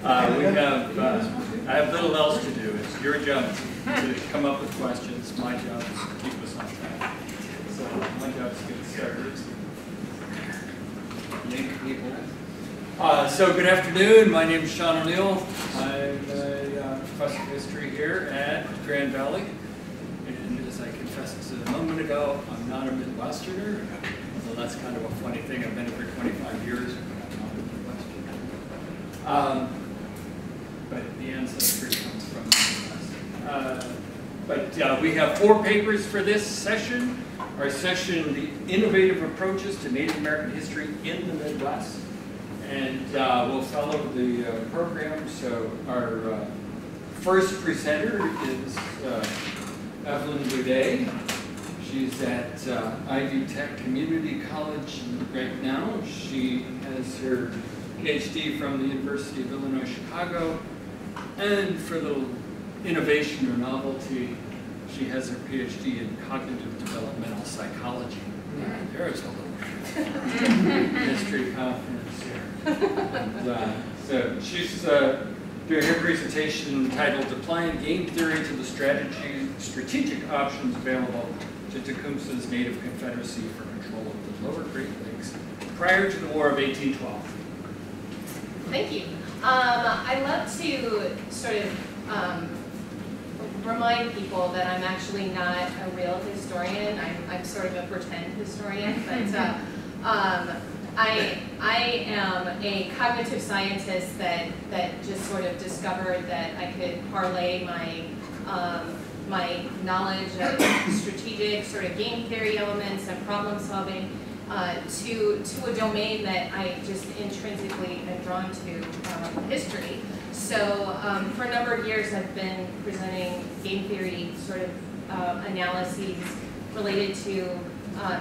I have little else to do. It's your job to come up with questions. My job is to keep us on track. So my job is to get started. Name people. So good afternoon. My name is Sean O'Neill. I'm a professor of history here at Grand Valley. And as I confessed a moment ago, I'm not a Midwesterner. So that's kind of a funny thing. I've been here for 25 years. But the ancestry comes from the Midwest. We have 4 papers for this session. Our session, The Innovative Approaches to Native American History in the Midwest. And we'll follow the program. So our first presenter is Evelyn Boudet. She's at Ivy Tech Community College right now. She has her PhD from the University of Illinois, Chicago. And for a little innovation or novelty, she has her PhD in cognitive developmental psychology. There's a little history confidence here. And, so she's doing her presentation entitled Applying Game Theory to the Strategic Options Available to Tecumseh's Native Confederacy for Control of the Lower Great Lakes prior to the War of 1812. Thank you. I love to sort of remind people that I'm actually not a real historian. I'm sort of a pretend historian, but I am a cognitive scientist that just sort of discovered that I could parlay my knowledge of strategic sort of game theory elements and problem solving to a domain that I just intrinsically am drawn to, history. So for a number of years I've been presenting game theory sort of analyses related to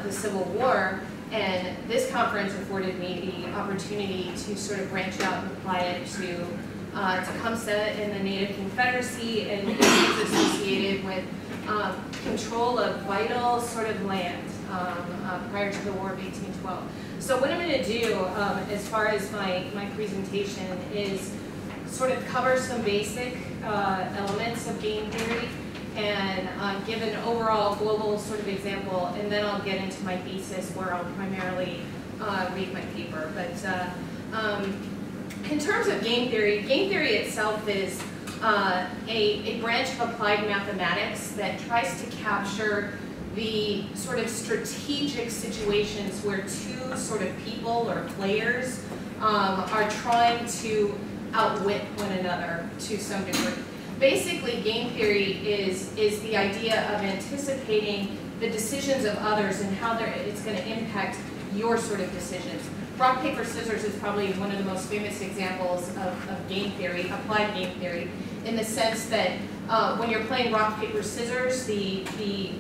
the Civil War, and this conference afforded me the opportunity to sort of branch out and apply it to Tecumseh and the Native Confederacy and issues associated with control of vital sort of land prior to the War of 1812. So what I'm going to do as far as my presentation is sort of cover some basic elements of game theory and give an overall global sort of example, and then I'll get into my thesis where I'll primarily read my paper. But in terms of game theory itself is a branch of applied mathematics that tries to capture the sort of strategic situations where two sort of people or players are trying to outwit one another to some degree. Basically, game theory is the idea of anticipating the decisions of others and how it's going to impact your sort of decisions. Rock, paper, scissors is probably one of the most famous examples of game theory, applied game theory, in the sense that when you're playing rock, paper, scissors, the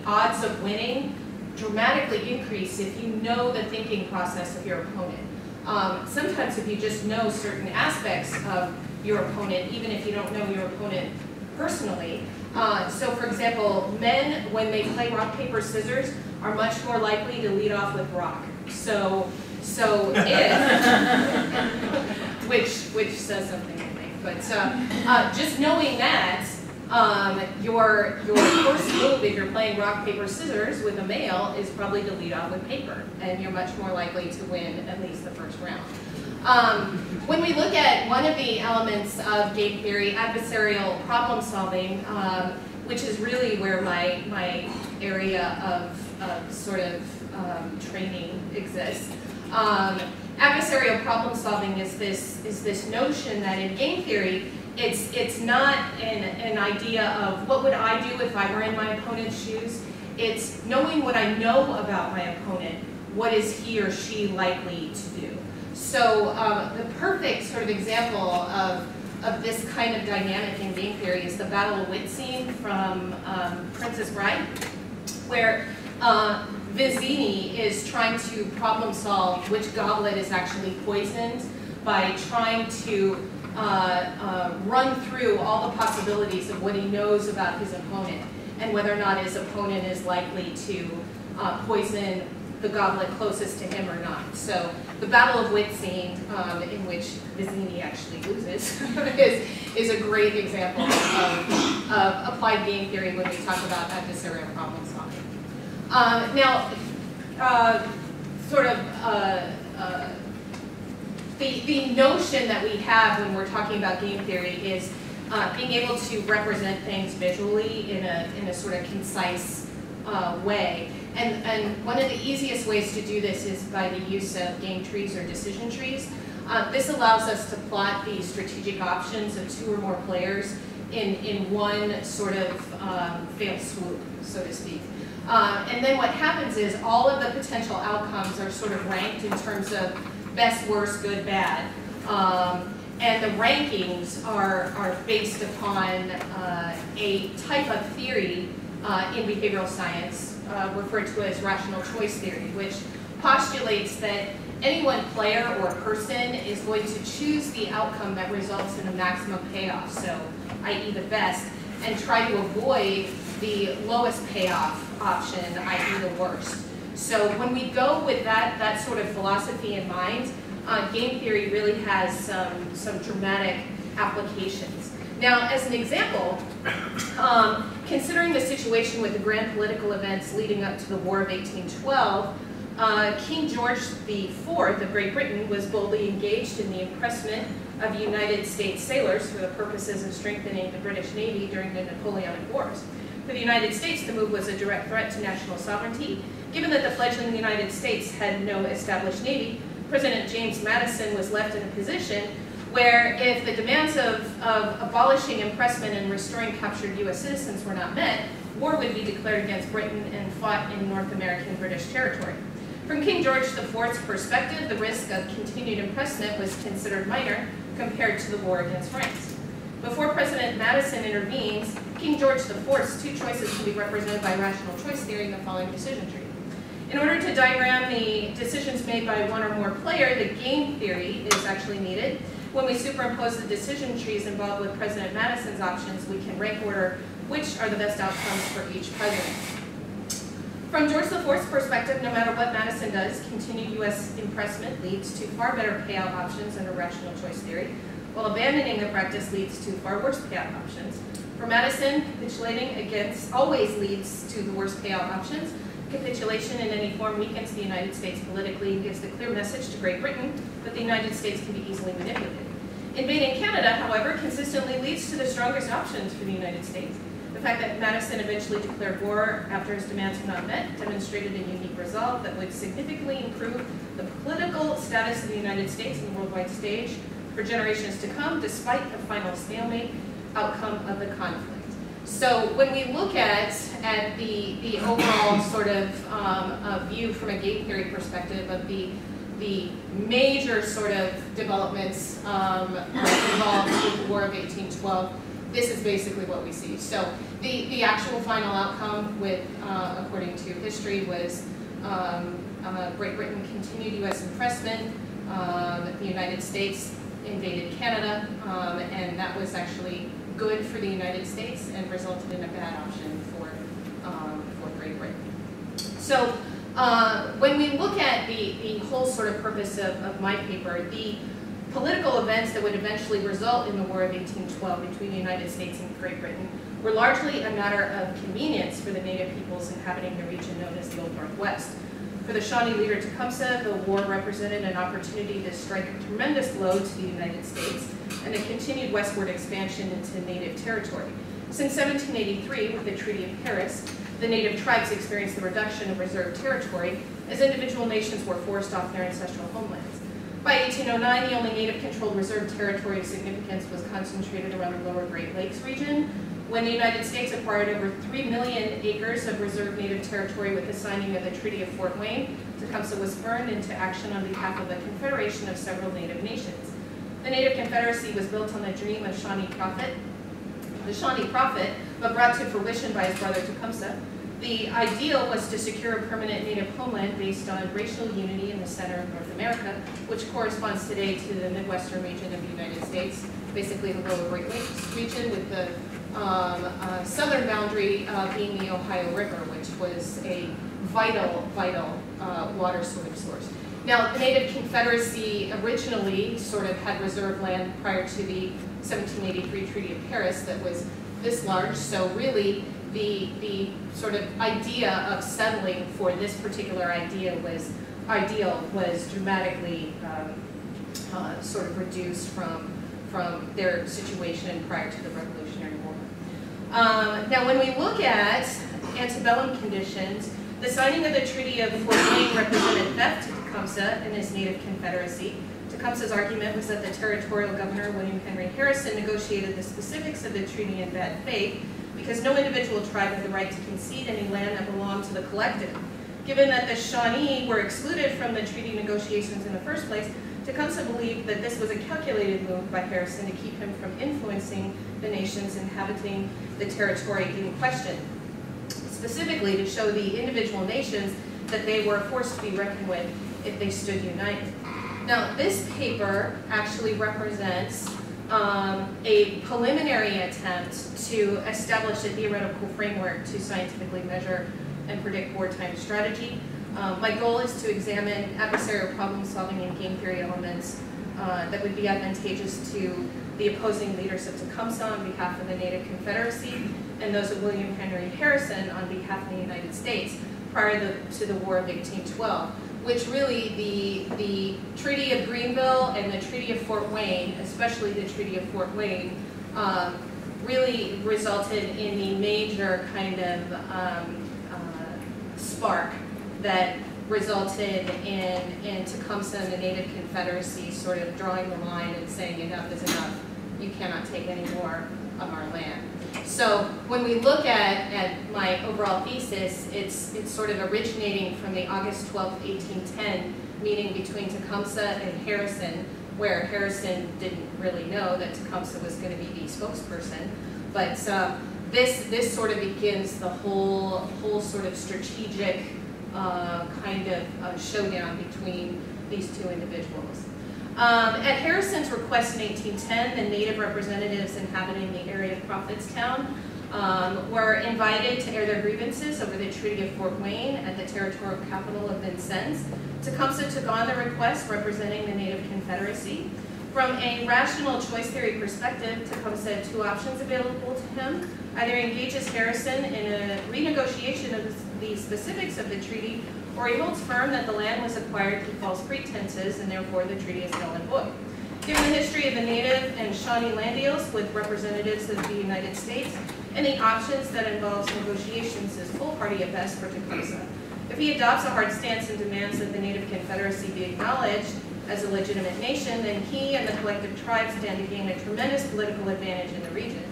odds of winning dramatically increase if you know the thinking process of your opponent. Sometimes if you just know certain aspects of your opponent, even if you don't know your opponent personally. So for example, men, when they play rock, paper, scissors, are much more likely to lead off with rock. So if, which says something, I think. But just knowing that, your first move if you're playing rock, paper, scissors with a male is probably to lead off with paper, and you're much more likely to win at least the first round. When we look at one of the elements of game theory, adversarial problem solving, which is really where my area of sort of training exists. Adversarial problem solving is this notion that in game theory, it's not an idea of what would I do if I were in my opponent's shoes. It's knowing what I know about my opponent, what is he or she likely to do. So the perfect sort of example of this kind of dynamic in game theory is the Battle of Wit scene from Princess Bride, where Vizzini is trying to problem solve which goblet is actually poisoned by trying to run through all the possibilities of what he knows about his opponent and whether or not his opponent is likely to poison the goblet closest to him or not. So the Battle of Witzing, in which Vizzini actually loses, is a great example of applied game theory when we talk about adversarial problem solving. Now, the notion that we have when we're talking about game theory is being able to represent things visually in a sort of concise way. And one of the easiest ways to do this is by the use of game trees or decision trees. This allows us to plot the strategic options of two or more players in one sort of fail swoop, so to speak. And then what happens is all of the potential outcomes are sort of ranked in terms of best, worst, good, bad. And the rankings are based upon a type of theory in behavioral science referred to as rational choice theory, which postulates that any one player or person is going to choose the outcome that results in the maximum payoff, so i.e. the best, and try to avoid the lowest payoff option, i.e. the worst. So when we go with that sort of philosophy in mind, game theory really has some dramatic applications. Now, as an example, considering the situation with the grand political events leading up to the War of 1812, King George IV of Great Britain was boldly engaged in the impressment of United States sailors for the purposes of strengthening the British Navy during the Napoleonic Wars. For the United States, the move was a direct threat to national sovereignty. Given that the fledgling United States had no established navy, President James Madison was left in a position where if the demands of abolishing impressment and restoring captured U.S. citizens were not met, war would be declared against Britain and fought in North American British territory. From King George IV's perspective, the risk of continued impressment was considered minor compared to the war against France. Before President Madison intervenes, King George IV's two choices can be represented by rational choice theory in the following decision tree. In order to diagram the decisions made by one or more player, the game theory is actually needed. When we superimpose the decision trees involved with President Madison's options, we can rank order which are the best outcomes for each president. From George IV's perspective, no matter what Madison does, continued U.S. impressment leads to far better payout options under rational choice theory, while abandoning the practice leads to far worse payout options. For Madison, capitulating always leads to the worst payout options. Capitulation in any form weakens the United States politically and gives the clear message to Great Britain that the United States can be easily manipulated. Invading Canada, however, consistently leads to the strongest options for the United States. The fact that Madison eventually declared war after his demands were not met demonstrated a unique resolve that would significantly improve the political status of the United States on the worldwide stage for generations to come, despite the final stalemate outcome of the conflict. So when we look at the overall sort of view from a game theory perspective of the major sort of developments involved with the War of 1812, this is basically what we see. So the actual final outcome, with according to history, was Great Britain continued U.S. impressment. The United States invaded Canada, and that was actually good for the United States and resulted in a bad option for Great Britain. So when we look at the whole sort of purpose of my paper, the political events that would eventually result in the War of 1812 between the United States and Great Britain were largely a matter of convenience for the native peoples inhabiting the region known as the Old Northwest. For the Shawnee leader Tecumseh, the war represented an opportunity to strike a tremendous blow to the United States and a continued westward expansion into native territory. Since 1783, with the Treaty of Paris, the native tribes experienced the reduction of reserved territory as individual nations were forced off their ancestral homelands. By 1809, the only native-controlled reserved territory of significance was concentrated around the lower Great Lakes region. When the United States acquired over 3 million acres of reserved native territory with the signing of the Treaty of Fort Wayne, Tecumseh was spurred into action on behalf of a confederation of several native nations. The Native Confederacy was built on the dream of Shawnee Prophet, but brought to fruition by his brother Tecumseh. The ideal was to secure a permanent native homeland based on racial unity in the center of North America, which corresponds today to the Midwestern region of the United States, basically the lower Great Lakes region, with the southern boundary being the Ohio River, which was a vital water sort of source. Now, the Native Confederacy originally sort of had reserved land prior to the 1783 Treaty of Paris that was this large, so really the sort of idea of settling for this particular ideal was dramatically sort of reduced from their situation prior to the Revolutionary War. Now, when we look at Antebellum Conditions, the signing of the Treaty of Fort Wayne represented theft to Tecumseh and his native confederacy. Tecumseh's argument was that the territorial governor, William Henry Harrison, negotiated the specifics of the treaty in bad faith because no individual tribe had the right to concede any land that belonged to the collective. Given that the Shawnee were excluded from the treaty negotiations in the first place, Tecumseh believed that this was a calculated move by Harrison to keep him from influencing the nations inhabiting the territory in question, specifically to show the individual nations that they were a force to be reckoned with if they stood united. Now, this paper actually represents a preliminary attempt to establish a theoretical framework to scientifically measure and predict wartime strategy. My goal is to examine adversarial problem solving and game theory elements that would be advantageous to the opposing leaders of Tecumseh on behalf of the Native Confederacy and those of William Henry Harrison on behalf of the United States prior to the War of 1812, which really the Treaty of Greenville and the Treaty of Fort Wayne, especially the Treaty of Fort Wayne, really resulted in the major kind of spark that resulted in Tecumseh and the Native Confederacy sort of drawing the line and saying enough is enough, you cannot take any more of our land. So when we look at my overall thesis, it's sort of originating from the August 12, 1810 meeting between Tecumseh and Harrison, where Harrison didn't really know that Tecumseh was going to be the spokesperson. But this sort of begins the whole sort of strategic kind of showdown between these two individuals. At Harrison's request in 1810, the Native representatives inhabiting the area of Prophetstown were invited to air their grievances over the Treaty of Fort Wayne at the territorial capital of Vincennes. Tecumseh took on the request representing the Native Confederacy. From a rational choice theory perspective, Tecumseh had two options available to him. Either engages Harrison in a renegotiation of the specifics of the treaty, or he holds firm that the land was acquired through false pretenses and therefore the treaty is null and void. Given the history of the Native and Shawnee land deals with representatives of the United States, any options that involves negotiations is foolhardy at best for Tecumseh. If he adopts a hard stance and demands that the Native Confederacy be acknowledged as a legitimate nation, then he and the collective tribes stand to gain a tremendous political advantage in the region.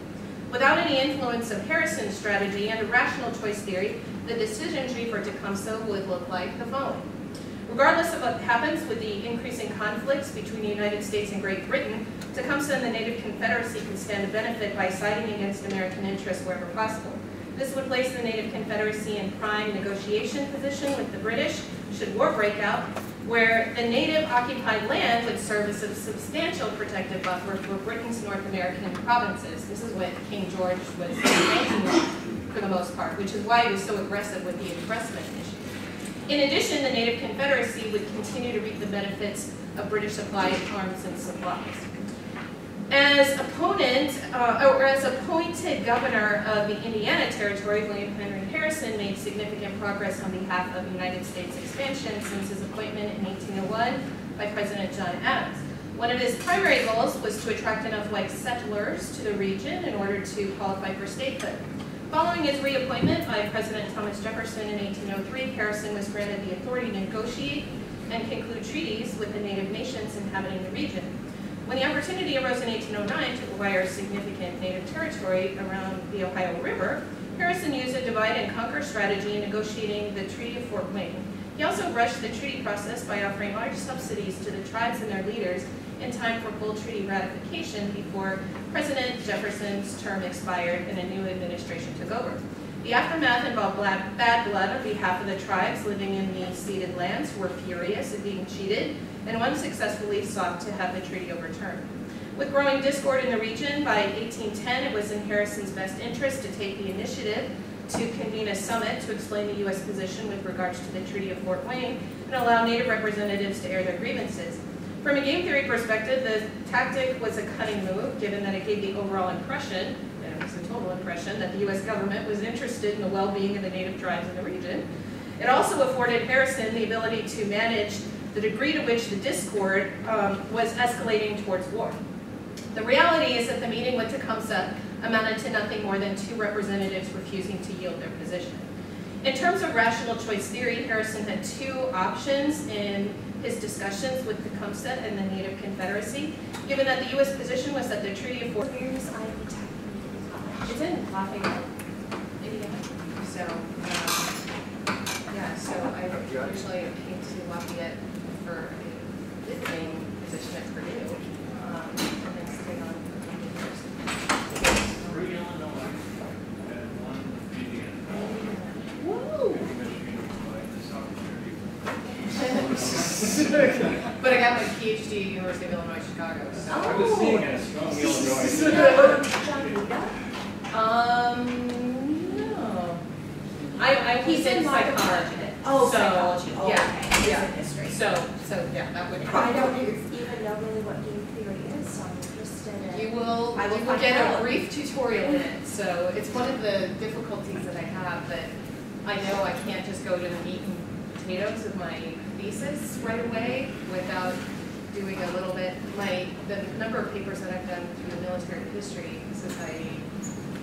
Without any influence of Harrison's strategy and a rational choice theory, the decision tree for Tecumseh would look like the following. Regardless of what happens with the increasing conflicts between the United States and Great Britain, Tecumseh and the Native Confederacy can stand to benefit by siding against American interests wherever possible. This would place the Native Confederacy in prime negotiation position with the British should war break out, where the Native occupied land would serve as a substantial protective buffer for Britain's North American provinces. This is what King George was banking on for the most part, which is why he was so aggressive with the impressment issue. In addition, the Native Confederacy would continue to reap the benefits of British supplied arms and supplies. As appointed governor of the Indiana Territory, William Henry Harrison made significant progress on behalf of United States expansion since his appointment in 1801 by President John Adams. One of his primary goals was to attract enough white settlers to the region in order to qualify for statehood. Following his reappointment by President Thomas Jefferson in 1803, Harrison was granted the authority to negotiate and conclude treaties with the Native nations inhabiting the region. When the opportunity arose in 1809 to acquire significant Native territory around the Ohio River, Harrison used a divide and conquer strategy in negotiating the Treaty of Fort Wayne. He also rushed the treaty process by offering large subsidies to the tribes and their leaders in time for full treaty ratification before President Jefferson's term expired and a new administration took over. The aftermath involved bad blood on behalf of the tribes living in the ceded lands who were furious at being cheated and unsuccessfully sought to have the treaty overturned. With growing discord in the region, by 1810 it was in Harrison's best interest to take the initiative to convene a summit to explain the U.S. position with regards to the Treaty of Fort Wayne and allow Native representatives to air their grievances. From a game theory perspective, the tactic was a cunning move, given that it gave the overall impression, and it was a total impression, that the U.S. government was interested in the well-being of the Native tribes in the region. It also afforded Harrison the ability to manage the degree to which the discord was escalating towards war. The reality is that the meeting with Tecumseh amounted to nothing more than 2 representatives refusing to yield their position. In terms of rational choice theory, Harrison had 2 options in his discussions with Tecumseh and the Native Confederacy, given that the U.S. position was that the Treaty of Fort Wayne. It's in Lafayette, Indiana. So, yeah, so I originally came to Lafayette for a visiting position at Purdue, and then stayed on for 20 years. 3 Illinois and 1 Indiana. Woo! Michigan by this opportunity. But I got my PhD at University of Illinois, Chicago. So. I was seeing a strong Illinois. No. I he's in psychology. Oh, so, psychology. Oh, yeah, okay. He's yeah. in history. So yeah, that would. I don't even know really what game theory is, so I'm interested in. You will get a brief tutorial in it. So it's one of the difficulties that I have, that I know I can't just go to the meat and potatoes of my thesis right away without doing a little bit. The number of papers that I've done through the military history society,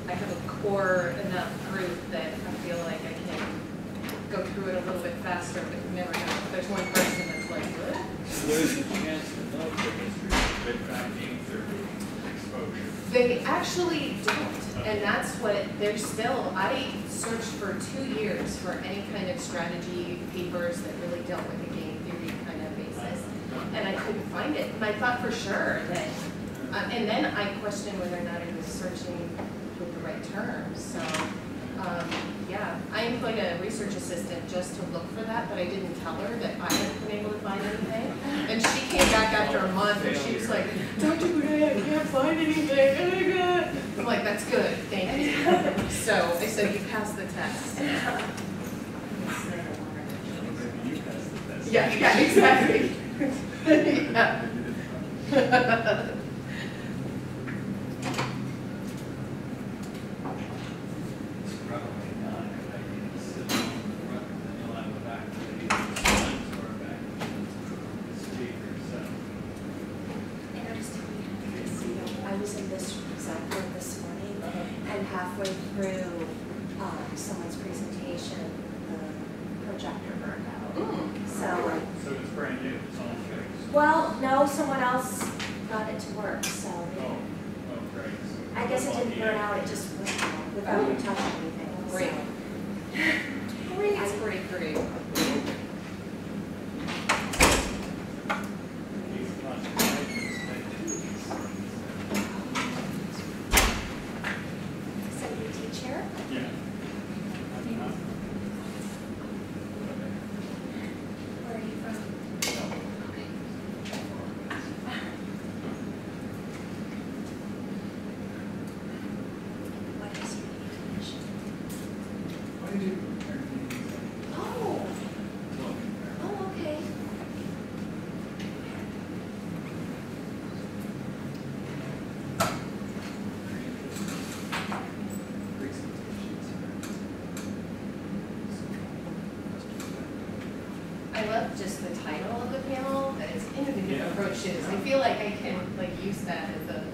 I have a core enough group that I feel like I can go through it a little bit faster, but you never know. If there's one person that's like, what? There's a chance to know the history of bedtime game theory exposure. They actually don't, and that's what they're still. I searched for 2 years for any kind of strategy papers that really dealt with a game theory kind of basis, and I couldn't find it. And I thought for sure that, and then I questioned whether or not I was searching with the right terms. So, yeah, I employed a research assistant just to look for that, but I didn't tell her that I hadn't been able to find anything. And she came back after a month and she was like, Dr. Boudet, I can't find anything. Oh my God. I'm like, that's good, thank you. So I said, you passed the test. Yeah, exactly. Yeah. Probably not. I can sit on the front and then you'll have the back lady or back speaker. So I was in this exact room this morning, and halfway through someone's presentation, the projector burned out. So it's brand new. It's all fixed. well, no, someone else got it to work, so Oh, great. So I guess it didn't burn out, it just went out without me touching anything. Great. So. Great. These concentrations take 2 weeks. So you teach here? Yeah. Where are you from? What is your definition? Why did you compare these? Oh, okay. I love just the title of the panel, that it's innovative approaches. I feel like I can use that as a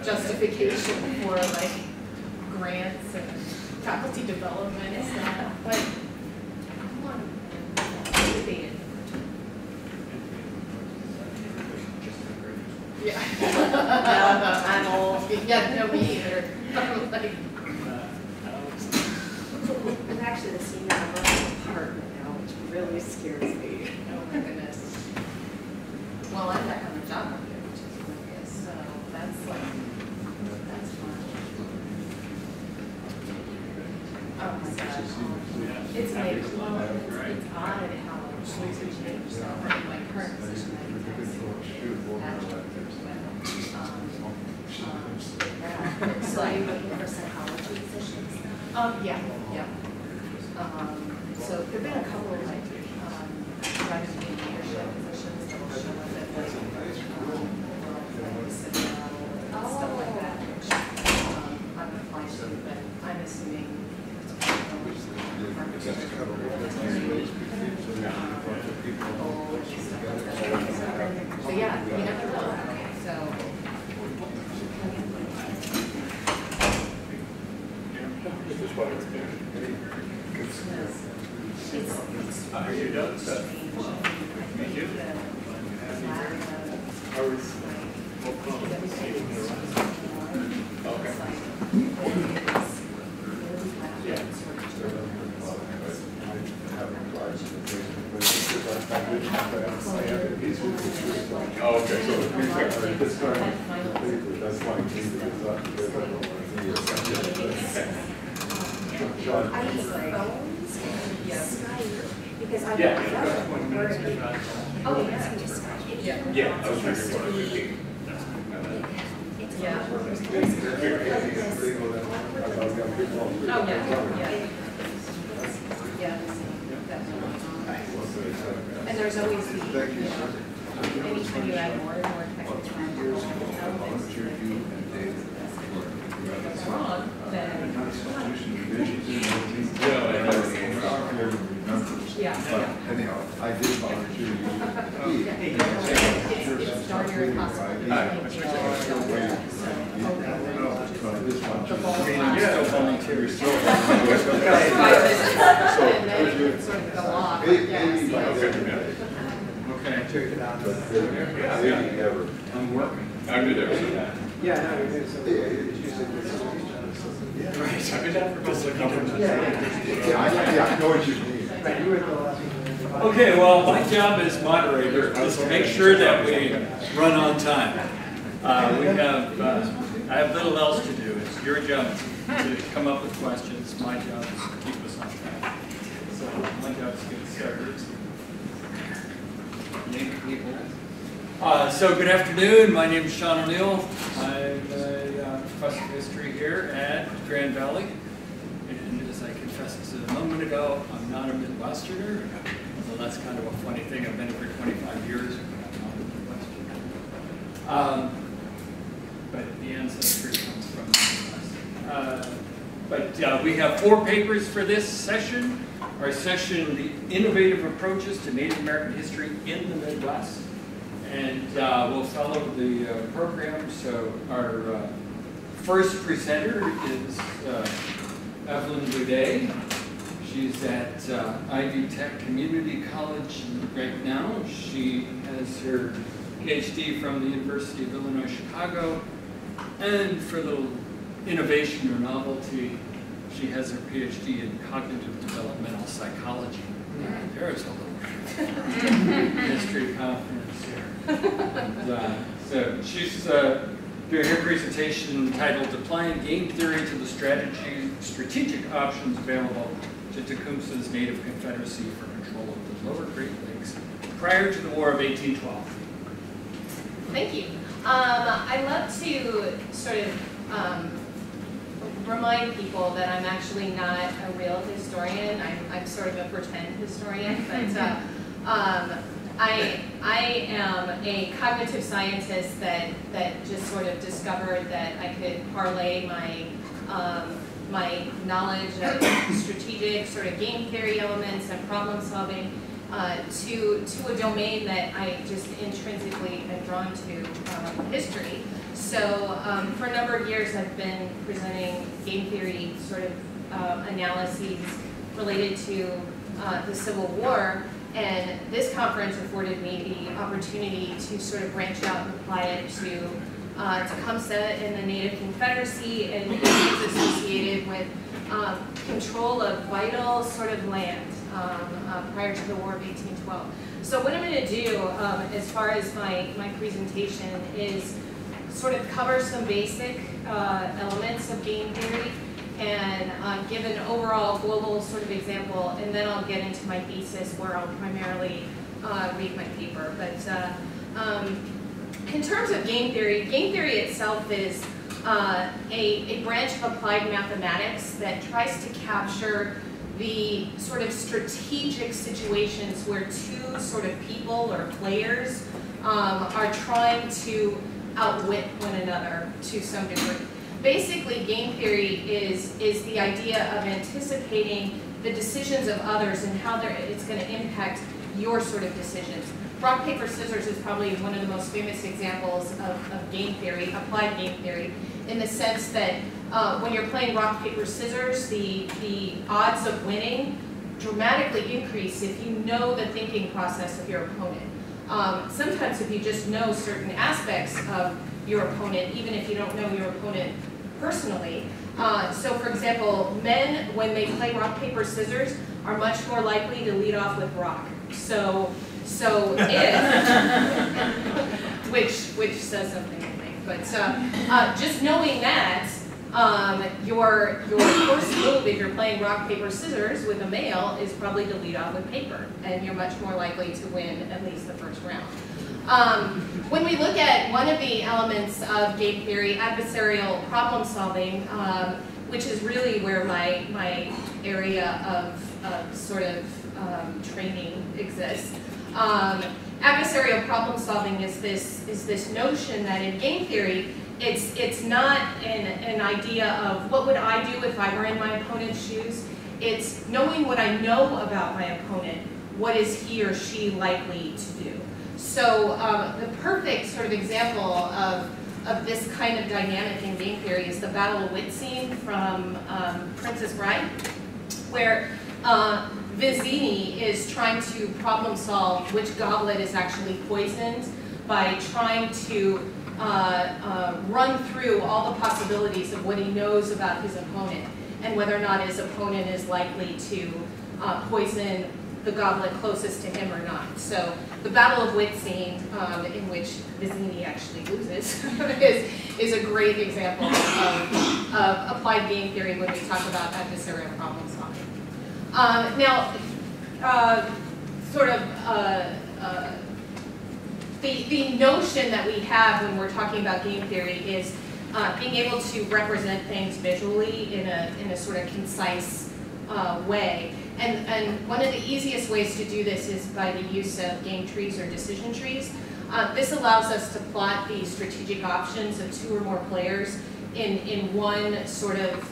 justification for grants and faculty development and stuff. But come on, innovative. Yeah. I'm old. Yeah, no, me either. I'm actually the senior member of the department now, which really scares me. oh my goodness. Well, I'm back on the job market, which is hilarious. So that's fun. Oh my gosh. It's like, well, it's odd how things have changed. So from my current position, I think that's So are you looking for psychology positions now? yeah. So there've been a couple of like driving leadership positions that will show up at like stuff like that, which I'm applying to, but I'm assuming it's probably so yeah, you never know. So. Are you done, Seth? Thank you. Okay. Oh, okay, so that's why I use phones and Skype because I don't Yeah. know where it is. Oh, it's just Skype. Yeah, I was wondering what it would be. It's Yeah. on purpose. Oh, yeah, yeah. Yeah. And there's always the, anytime you add more and more technical elements that's wrong, then, yeah. anyhow, I did volunteer It's darn near impossible. Still volunteer. And then it can sort of go off. Okay. I'm working. I'll do that. Yeah, no, you're good. So, Right, I've been down for just looking at Yeah, I know what you mean. right, you were the last one. Okay, well, my job as moderator is to make sure that we run on time. I have little else to do. It's your job to come up with questions. My job is to keep us on track. So my job is to get started. Name people. So good afternoon. My name is Sean O'Neill. I'm a professor of history here at Grand Valley. And as I confessed a moment ago, I'm not a Midwesterner. So that's kind of a funny thing. I've been here for 25 years, but I'm not a Midwesterner. But the ancestry comes from the Midwest. We have 4 papers for this session. Our session, The Innovative Approaches to Native American History in the Midwest. And we'll follow the program. So our first presenter is Evelyn Boudet. She's at Ivy Tech Community College right now. She has her PhD from the University of Illinois, Chicago. And for a little innovation or novelty, she has her PhD in cognitive developmental psychology. There's a little history conference here. And, so she's doing her presentation entitled Applying Game Theory to the Strategic Options Available to Tecumseh's Native Confederacy for Control of the Lower Great Lakes prior to the War of 1812. Thank you. I love to sort of remind people that I'm actually not a real historian. I'm sort of a pretend historian, but I am a cognitive scientist that just sort of discovered that I could parlay my knowledge of strategic sort of game theory elements and problem solving to a domain that I just intrinsically am drawn to, history. So for a number of years I've been presenting game theory sort of analyses related to the Civil War, and this conference afforded me the opportunity to sort of branch out and apply it to Tecumseh and the Native Confederacy and issues associated with control of vital sort of land prior to the War of 1812. So what I'm going to do as far as my presentation is sort of cover some basic elements of game theory and give an overall global sort of example, and then I'll get into my thesis where I'll primarily read my paper. But in terms of game theory itself is a branch of applied mathematics that tries to capture the sort of strategic situations where two sort of people or players are trying to outwit one another to some degree. Basically, game theory is the idea of anticipating the decisions of others and how it's going to impact your sort of decisions. Rock, paper, scissors is probably one of the most famous examples of game theory, applied game theory, in the sense that when you're playing rock, paper, scissors, the odds of winning dramatically increase if you know the thinking process of your opponent. Sometimes if you just know certain aspects of your opponent, even if you don't know your opponent personally. So for example, men, when they play rock, paper, scissors, are much more likely to lead off with rock. So if, which says something, I think, but just knowing that, your first move if you're playing rock, paper, scissors with a male is probably to lead off with paper, and you're much more likely to win at least the first round. When we look at one of the elements of game theory, adversarial problem solving, which is really where my area of sort of training exists. Adversarial problem solving is this notion that in game theory, it's not an idea of what would I do if I were in my opponent's shoes. It's knowing what I know about my opponent, what is he or she likely to do. So the perfect sort of example of this kind of dynamic in game theory is the Battle of Wit scene from Princess Bride, where Vizzini is trying to problem solve which goblet is actually poisoned by trying to run through all the possibilities of what he knows about his opponent and whether or not his opponent is likely to poison the goblet closest to him or not. So the Battle of Wit scene, in which Vizzini actually loses, is a great example of applied game theory when we talk about adversarial problem solving. Now, the notion that we have when we're talking about game theory is being able to represent things visually in a sort of concise way. And one of the easiest ways to do this is by the use of game trees or decision trees. This allows us to plot the strategic options of two or more players in one sort of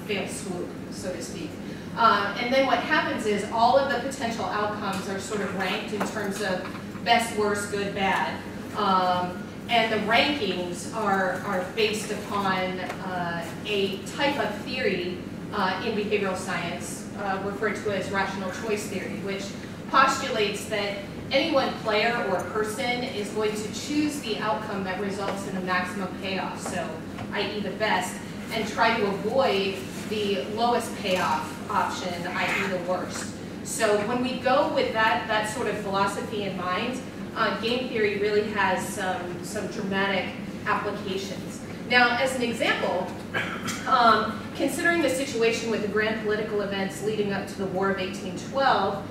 fail swoop, so to speak. And then what happens is all of the potential outcomes are sort of ranked in terms of best, worst, good, bad. And the rankings are based upon a type of theory in behavioral science referred to as rational choice theory, which postulates that any one player or person is going to choose the outcome that results in a maximum payoff, so i.e. the best, and try to avoid the lowest payoff option, i.e. the worst. So when we go with that sort of philosophy in mind, game theory really has some dramatic applications. Now, as an example, considering the situation with the grand political events leading up to the War of 1812,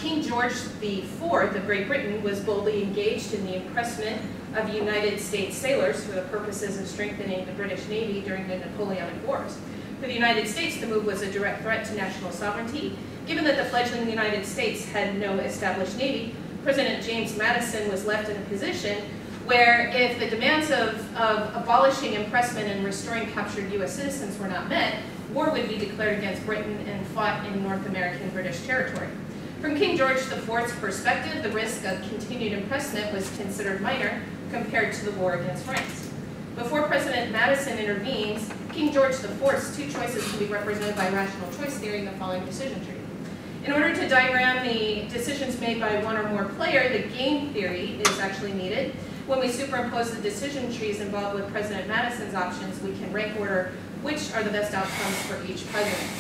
King George IV of Great Britain was boldly engaged in the impressment of United States sailors for the purposes of strengthening the British Navy during the Napoleonic Wars. For the United States, the move was a direct threat to national sovereignty. Given that the fledgling United States had no established navy, President James Madison was left in a position where if the demands of abolishing impressment and restoring captured U.S. citizens were not met, war would be declared against Britain and fought in North American British territory. From King George IV's perspective, the risk of continued impressment was considered minor compared to the war against France. Before President Madison intervenes, King George IV's two choices can be represented by rational choice theory in the following decision tree. In order to diagram the decisions made by one or more player, the game theory is actually needed. When we superimpose the decision trees involved with President Madison's options, we can rank order which are the best outcomes for each president.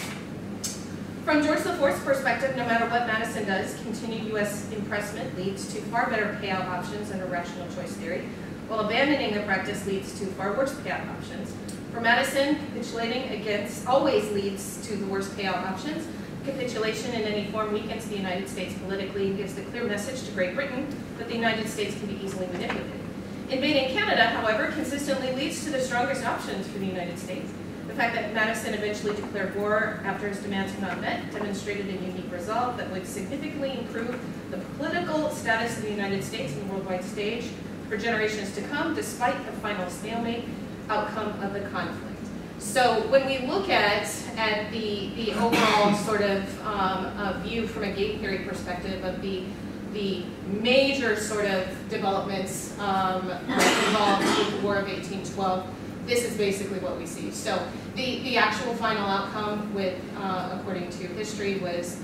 From George IV's perspective, no matter what Madison does, continued U.S. impressment leads to far better payout options under rational choice theory, while abandoning the practice leads to far worse payout options. For Madison, capitulating always leads to the worst payout options. Capitulation in any form weakens the United States politically and gives the clear message to Great Britain that the United States can be easily manipulated. Invading Canada, however, consistently leads to the strongest options for the United States. The fact that Madison eventually declared war after his demands were not met demonstrated a unique resolve that would significantly improve the political status of the United States on the worldwide stage for generations to come, despite the final stalemate outcome of the conflict. So when we look at the overall sort of view from a game theory perspective of the major sort of developments involved with the War of 1812, this is basically what we see. So the actual final outcome, with according to history, was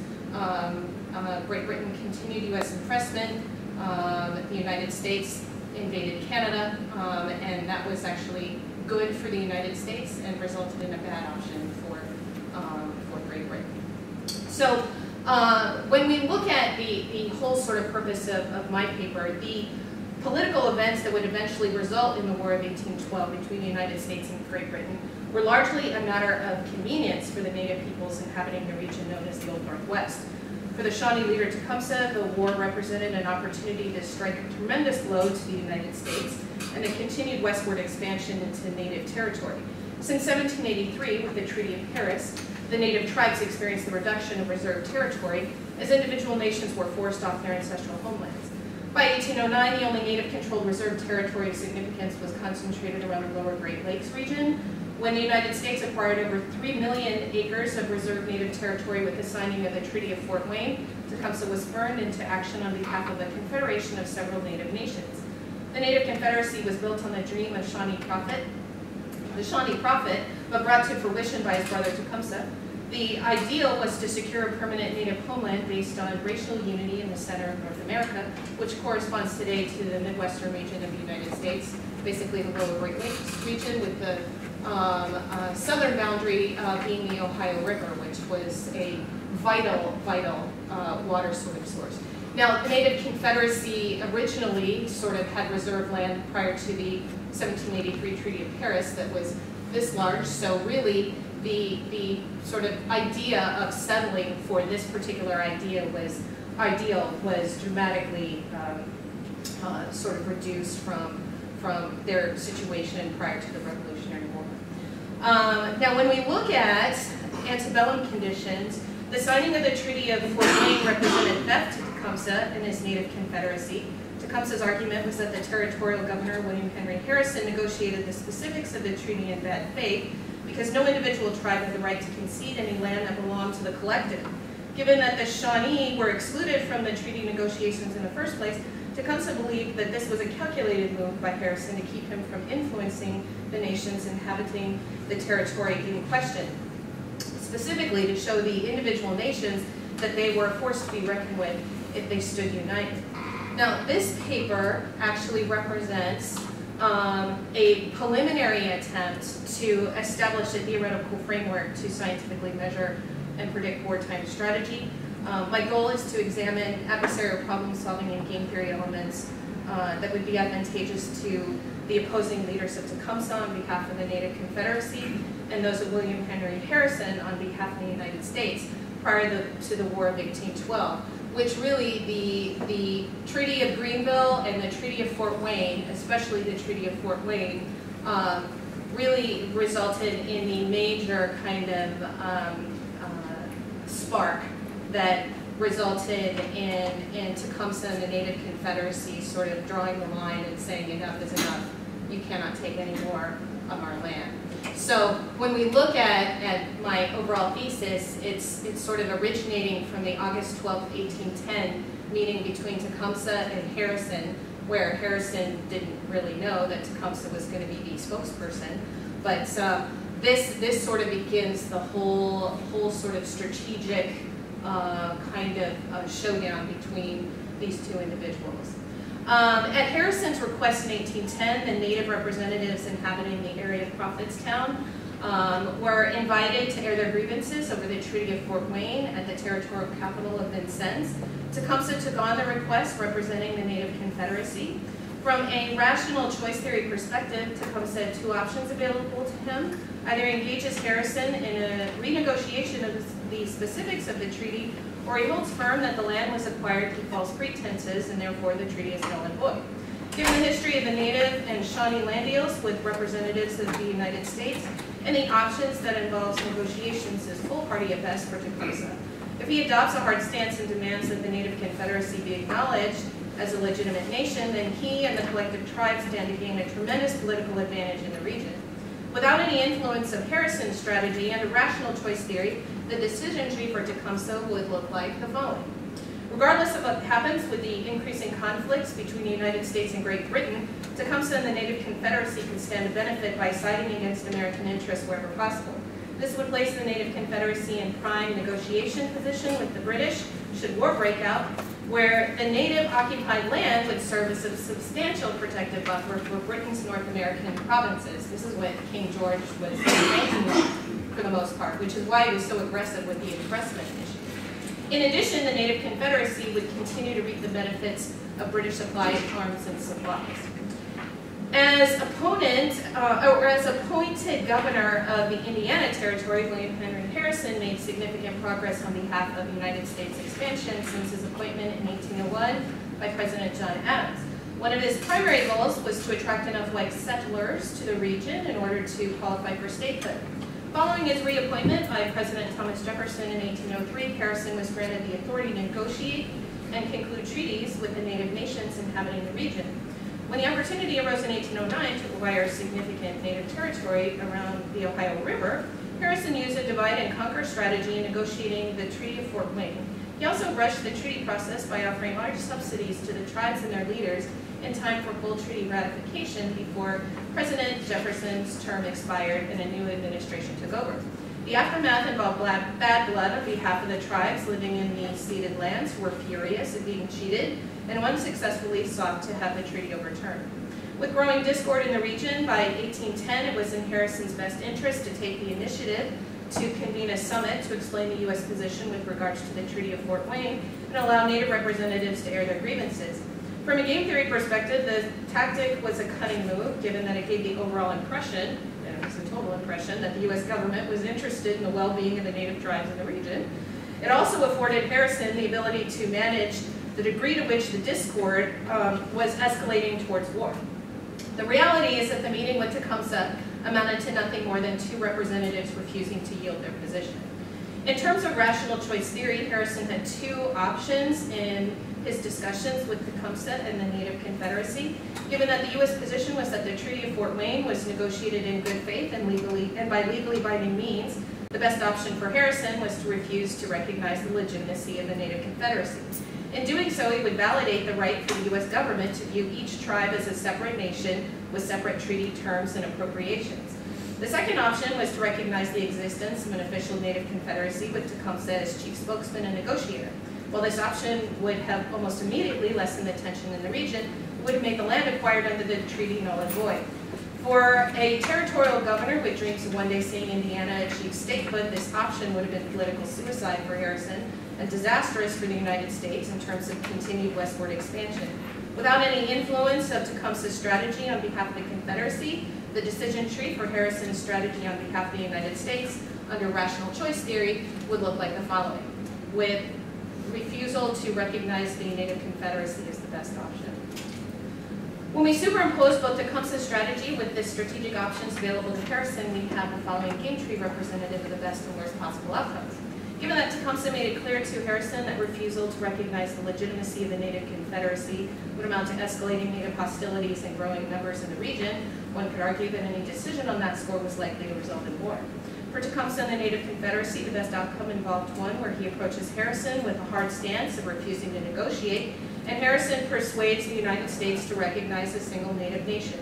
Great Britain continued U.S. impressment. The United States invaded Canada, and that was actually good for the United States and resulted in a bad option for Great Britain. So when we look at the whole sort of purpose of my paper, the political events that would eventually result in the War of 1812 between the United States and Great Britain were largely a matter of convenience for the native peoples inhabiting the region known as the Old Northwest. For the Shawnee leader Tecumseh, the war represented an opportunity to strike a tremendous blow to the United States and the continued westward expansion into native territory. Since 1783, with the Treaty of Paris, the native tribes experienced the reduction of reserved territory as individual nations were forced off their ancestral homelands. By 1809, the only native-controlled reserved territory of significance was concentrated around the lower Great Lakes region, when the United States acquired over 3 million acres of reserved native territory with the signing of the Treaty of Fort Wayne. Tecumseh was spurred into action on behalf of a confederation of several native nations. The Native Confederacy was built on the dream of the Shawnee Prophet, but brought to fruition by his brother Tecumseh. The ideal was to secure a permanent native homeland based on racial unity in the center of North America, which corresponds today to the Midwestern region of the United States, basically the lower Great Lakes region, with the southern boundary being the Ohio River, which was a vital water sort of source. Now, the Native Confederacy originally sort of had reserved land prior to the 1783 Treaty of Paris that was this large, so really the sort of idea of settling for this particular ideal was dramatically sort of reduced from their situation prior to the Revolutionary War. Now, when we look at Antebellum Conditions, the signing of the Treaty of Fort Wayne represented theft to Tecumseh and his native confederacy. Tecumseh's argument was that the territorial governor, William Henry Harrison, negotiated the specifics of the treaty in bad faith because no individual tribe had the right to concede any land that belonged to the collective. Given that the Shawnee were excluded from the treaty negotiations in the first place, Tecumseh believed that this was a calculated move by Harrison to keep him from influencing the nations inhabiting the territory in question, specifically to show the individual nations that they were forced to be reckoned with if they stood united. Now, this paper actually represents a preliminary attempt to establish a theoretical framework to scientifically measure and predict wartime strategy. My goal is to examine adversarial problem-solving and game theory elements that would be advantageous to the opposing leaders of Tecumseh on behalf of the Native Confederacy and those of William Henry Harrison on behalf of the United States prior to the War of 1812, which really the Treaty of Greenville and the Treaty of Fort Wayne, especially the Treaty of Fort Wayne, really resulted in the major kind of spark that resulted in Tecumseh and the Native Confederacy sort of drawing the line and saying enough is enough, you cannot take any more of our land. So when we look at my overall thesis, it's sort of originating from the August 12, 1810 meeting between Tecumseh and Harrison, where Harrison didn't really know that Tecumseh was going to be the spokesperson. But this sort of begins the whole sort of strategic kind of showdown between these two individuals. At Harrison's request in 1810, the Native representatives inhabiting the area of Prophetstown were invited to air their grievances over the Treaty of Fort Wayne at the territorial capital of Vincennes. Tecumseh took on the request representing the Native Confederacy. From a rational choice theory perspective, Tecumseh had two options available to him: either engages Harrison in a renegotiation of the specifics of the treaty, or he holds firm that the land was acquired through false pretenses and therefore the treaty is null and void. Given the history of the Native and Shawnee land deals with representatives of the United States and the options that involves negotiations is foolhardy at best for Tecumseh. If he adopts a hard stance and demands that the Native Confederacy be acknowledged as a legitimate nation, then he and the collective tribes stand to gain a tremendous political advantage in the region. Without any influence of Harrison's strategy and a rational choice theory, the decision tree for Tecumseh would look like the following. Regardless of what happens with the increasing conflicts between the United States and Great Britain, Tecumseh and the Native Confederacy can stand to benefit by siding against American interests wherever possible. This would place the Native Confederacy in prime negotiation position with the British, should war break out, where the native occupied land would serve as a substantial protective buffer for Britain's North American provinces. This is what King George was banking on for the most part, which is why he was so aggressive with the impressment issue. In addition, the Native Confederacy would continue to reap the benefits of British supplied arms and supplies. As appointed governor of the Indiana Territory, William Henry Harrison made significant progress on behalf of United States expansion since his appointment in 1801 by President John Adams. One of his primary goals was to attract enough white settlers to the region in order to qualify for statehood. Following his reappointment by President Thomas Jefferson in 1803, Harrison was granted the authority to negotiate and conclude treaties with the native nations inhabiting the region. When the opportunity arose in 1809 to acquire significant native territory around the Ohio River, Harrison used a divide and conquer strategy in negotiating the Treaty of Fort Wayne. He also rushed the treaty process by offering large subsidies to the tribes and their leaders in time for full treaty ratification before President Jefferson's term expired and a new administration took over. The aftermath involved bad blood on behalf of the tribes living in the ceded lands who were furious at being cheated, and one successfully sought to have the treaty overturned. With growing discord in the region, by 1810 it was in Harrison's best interest to take the initiative to convene a summit to explain the U.S. position with regards to the Treaty of Fort Wayne and allow Native representatives to air their grievances. From a game theory perspective, the tactic was a cunning move, given that it gave the overall impression, and it was a total impression, that the U.S. government was interested in the well-being of the Native tribes in the region. It also afforded Harrison the ability to manage the degree to which the discord was escalating towards war. The reality is that the meeting with Tecumseh amounted to nothing more than two representatives refusing to yield their position. In terms of rational choice theory, Harrison had two options in his discussions with Tecumseh and the Native Confederacy, given that the U.S. position was that the Treaty of Fort Wayne was negotiated in good faith and by legally binding means. The best option for Harrison was to refuse to recognize the legitimacy of the Native Confederacy. In doing so, he would validate the right for the U.S. government to view each tribe as a separate nation with separate treaty terms and appropriations. The second option was to recognize the existence of an official Native Confederacy with Tecumseh as chief spokesman and negotiator. While this option would have almost immediately lessened the tension in the region, it would have made the land acquired under the treaty null and void. For a territorial governor with dreams of one day seeing Indiana achieve statehood, this option would have been political suicide for Harrison and disastrous for the United States in terms of continued westward expansion. Without any influence of Tecumseh's strategy on behalf of the Confederacy, the decision tree for Harrison's strategy on behalf of the United States under rational choice theory would look like the following, with refusal to recognize the Native Confederacy as the best option. When we superimpose both Tecumseh's strategy with the strategic options available to Harrison, we have the following game tree representative of the best and worst possible outcomes. Given that Tecumseh made it clear to Harrison that refusal to recognize the legitimacy of the Native Confederacy would amount to escalating Native hostilities and growing numbers in the region, one could argue that any decision on that score was likely to result in war. For Tecumseh and the Native Confederacy, the best outcome involved one where he approaches Harrison with a hard stance of refusing to negotiate, and Harrison persuades the United States to recognize a single Native nation.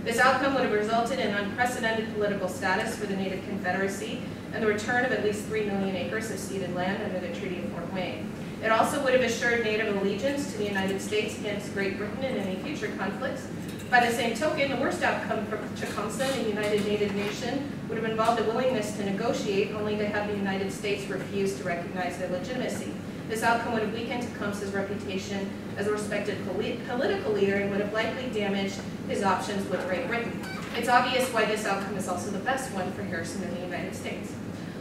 This outcome would have resulted in unprecedented political status for the Native Confederacy and the return of at least 3 million acres of ceded land under the Treaty of Fort Wayne. It also would have assured Native allegiance to the United States against Great Britain in any future conflicts. By the same token, the worst outcome for Tecumseh and the United Native Nation would have involved a willingness to negotiate only to have the United States refuse to recognize their legitimacy. This outcome would have weakened Tecumseh's reputation as a respected political leader and would have likely damaged his options with Great Britain. It's obvious why this outcome is also the best one for Harrison and the United States.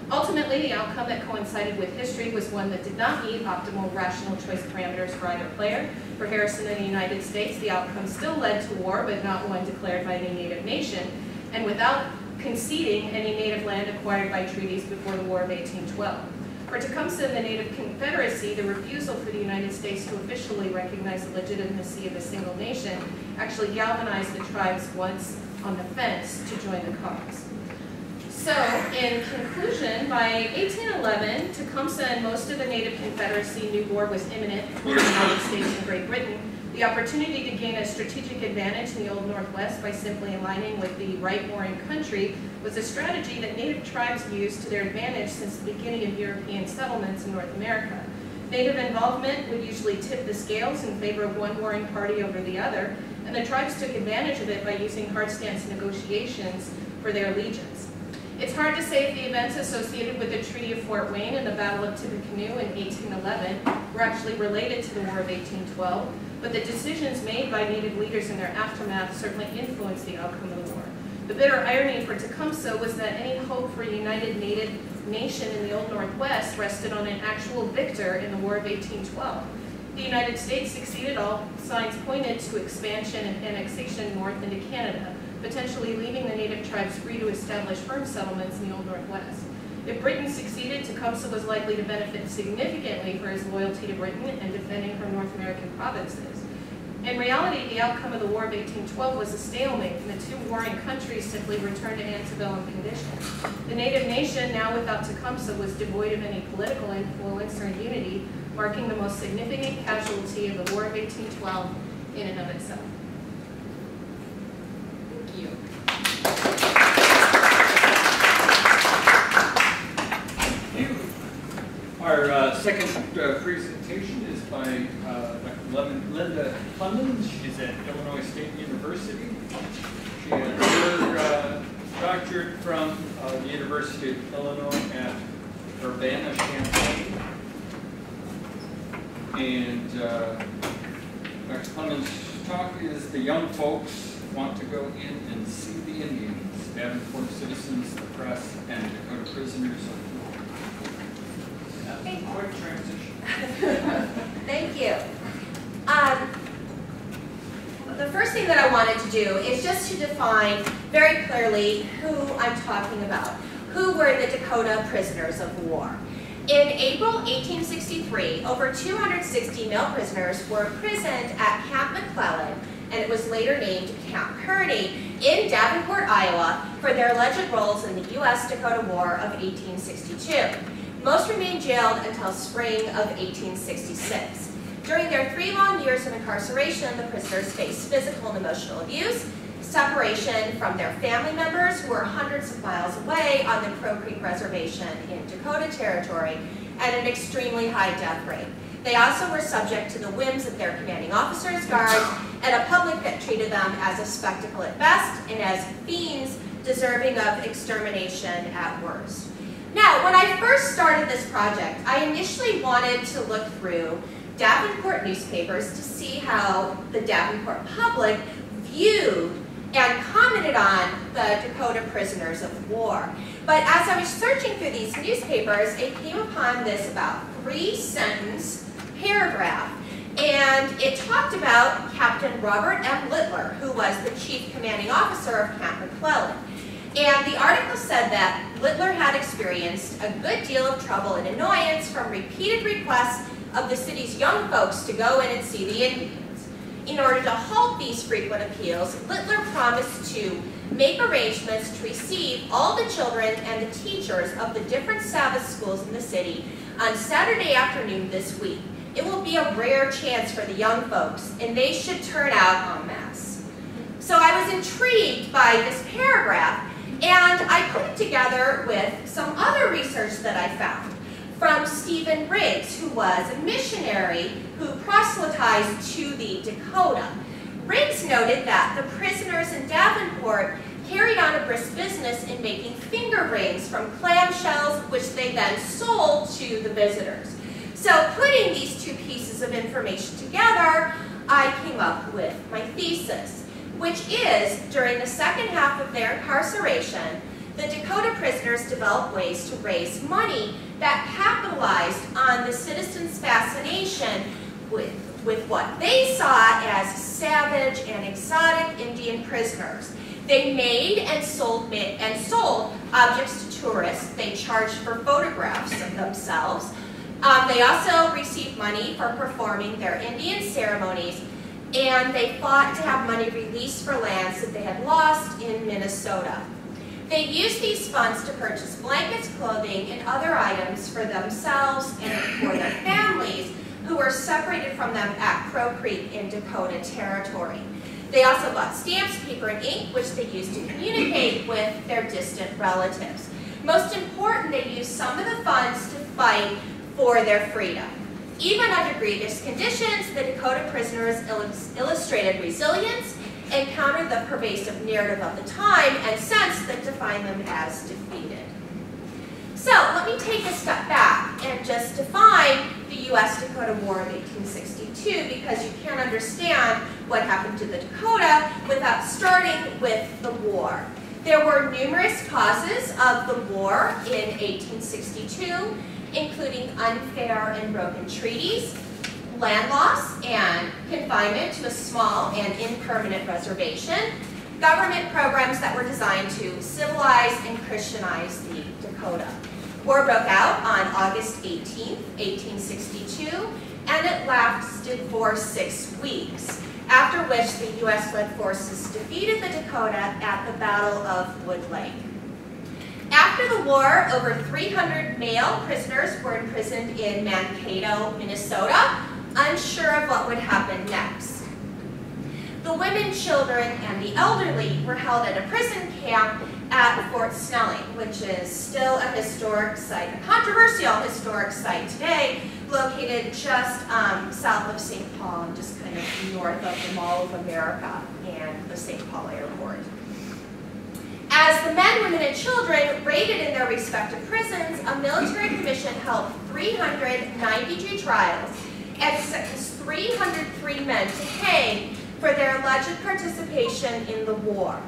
Ultimately, the outcome that coincided with history was one that did not meet optimal rational choice parameters for either player. For Harrison and the United States, the outcome still led to war, but not one declared by any Native nation. And without conceding any native land acquired by treaties before the War of 1812. For Tecumseh and the Native Confederacy, the refusal for the United States to officially recognize the legitimacy of a single nation actually galvanized the tribes once on the fence to join the cause. So, in conclusion, by 1811, Tecumseh and most of the Native Confederacy knew war was imminent between the United States and Great Britain. The opportunity to gain a strategic advantage in the Old Northwest by simply aligning with the right warring country was a strategy that Native tribes used to their advantage since the beginning of European settlements in North America. Native involvement would usually tip the scales in favor of one warring party over the other, and the tribes took advantage of it by using hard stance negotiations for their allegiance. It's hard to say if the events associated with the Treaty of Fort Wayne and the Battle of Tippecanoe in 1811 were actually related to the War of 1812, but the decisions made by Native leaders in their aftermath certainly influenced the outcome of the war. The bitter irony for Tecumseh was that any hope for a united Native nation in the Old Northwest rested on an actual victor in the War of 1812. The United States succeeded, all signs pointed to expansion and annexation north into Canada, potentially leaving the Native tribes free to establish firm settlements in the Old Northwest. If Britain succeeded, Tecumseh was likely to benefit significantly for his loyalty to Britain and defending her North American provinces. In reality, the outcome of the War of 1812 was a stalemate, and the two warring countries simply returned to antebellum conditions. The Native nation, now without Tecumseh, was devoid of any political influence or unity, marking the most significant casualty of the War of 1812 in and of itself. Thank you. Our second presentation is by Linda Clemens. She's at Illinois State University. She has her doctorate from the University of Illinois at Urbana-Champaign. And Dr. Clemens' talk is "The Young Folks Want to Go In and See the Indians, Davenport Citizens, the Press, and Dakota Prisoners of War." Okay. Quick transition. Thank you. The first thing that I wanted to do is just to define very clearly who I'm talking about. Who were the Dakota prisoners of war? In April 1863, over 260 male prisoners were imprisoned at Camp McClellan, and it was later named Camp Kearney, in Davenport, Iowa, for their alleged roles in the U.S.-Dakota War of 1862. Most remained jailed until spring of 1866. During their 3 long years of incarceration, the prisoners faced physical and emotional abuse, separation from their family members who were hundreds of miles away on the Crow Creek Reservation in Dakota Territory, and an extremely high death rate. They also were subject to the whims of their commanding officers, guards, and a public that treated them as a spectacle at best and as fiends deserving of extermination at worst. Now, when I first started this project, I initially wanted to look through Davenport newspapers to see how the Davenport public viewed and commented on the Dakota prisoners of war. But as I was searching through these newspapers, I came upon this about 3-sentence paragraph, and it talked about Captain Robert M. Littler, who was the chief commanding officer of Camp McClellan. And the article said that Littler had experienced a good deal of trouble and annoyance from repeated requests of the city's young folks to go in and see the Indians. In order to halt these frequent appeals, Littler promised to make arrangements to receive all the children and the teachers of the different Sabbath schools in the city on Saturday afternoon this week. It will be a rare chance for the young folks, and they should turn out en masse. So I was intrigued by this paragraph, and I put it together with some other research that I found from Stephen Riggs, who was a missionary who proselytized to the Dakota. Riggs noted that the prisoners in Davenport carried on a brisk business in making finger rings from clamshells, which they then sold to the visitors. So putting these two pieces of information together, I came up with my thesis, which is, during the second half of their incarceration, the Dakota prisoners developed ways to raise money that capitalized on the citizens' fascination with what they saw as savage and exotic Indian prisoners. They made and sold objects to tourists. They charged for photographs of themselves. They also received money for performing their Indian ceremonies, and they fought to have money released for lands that they had lost in Minnesota. They used these funds to purchase blankets, clothing, and other items for themselves and for their families who were separated from them at Crow Creek in Dakota Territory. They also bought stamps, paper, and ink, which they used to communicate with their distant relatives. Most important, they used some of the funds to fight for their freedom. Even under grievous conditions, the Dakota prisoners illustrated resilience and countered the pervasive narrative of the time and sense that defined them as defeated. So let me take a step back and just define the U.S.-Dakota War of 1862, because you can't understand what happened to the Dakota without starting with the war. There were numerous causes of the war in 1862, including unfair and broken treaties, land loss and confinement to a small and impermanent reservation, government programs that were designed to civilize and Christianize the Dakota. War broke out on August 18, 1862, and it lasted for 6 weeks, after which the U.S.-led forces defeated the Dakota at the Battle of Wood Lake. After the war, over 300 male prisoners were imprisoned in Mankato, Minnesota, unsure of what would happen next. The women, children, and the elderly were held at a prison camp at Fort Snelling, which is still a historic site, a controversial historic site today, located just south of St. Paul and just kind of north of the Mall of America and the St. Paul Airport. As the men, women, and children raided in their respective prisons, a military commission held 392 trials and sentenced 303 men to hang for their alleged participation in the war.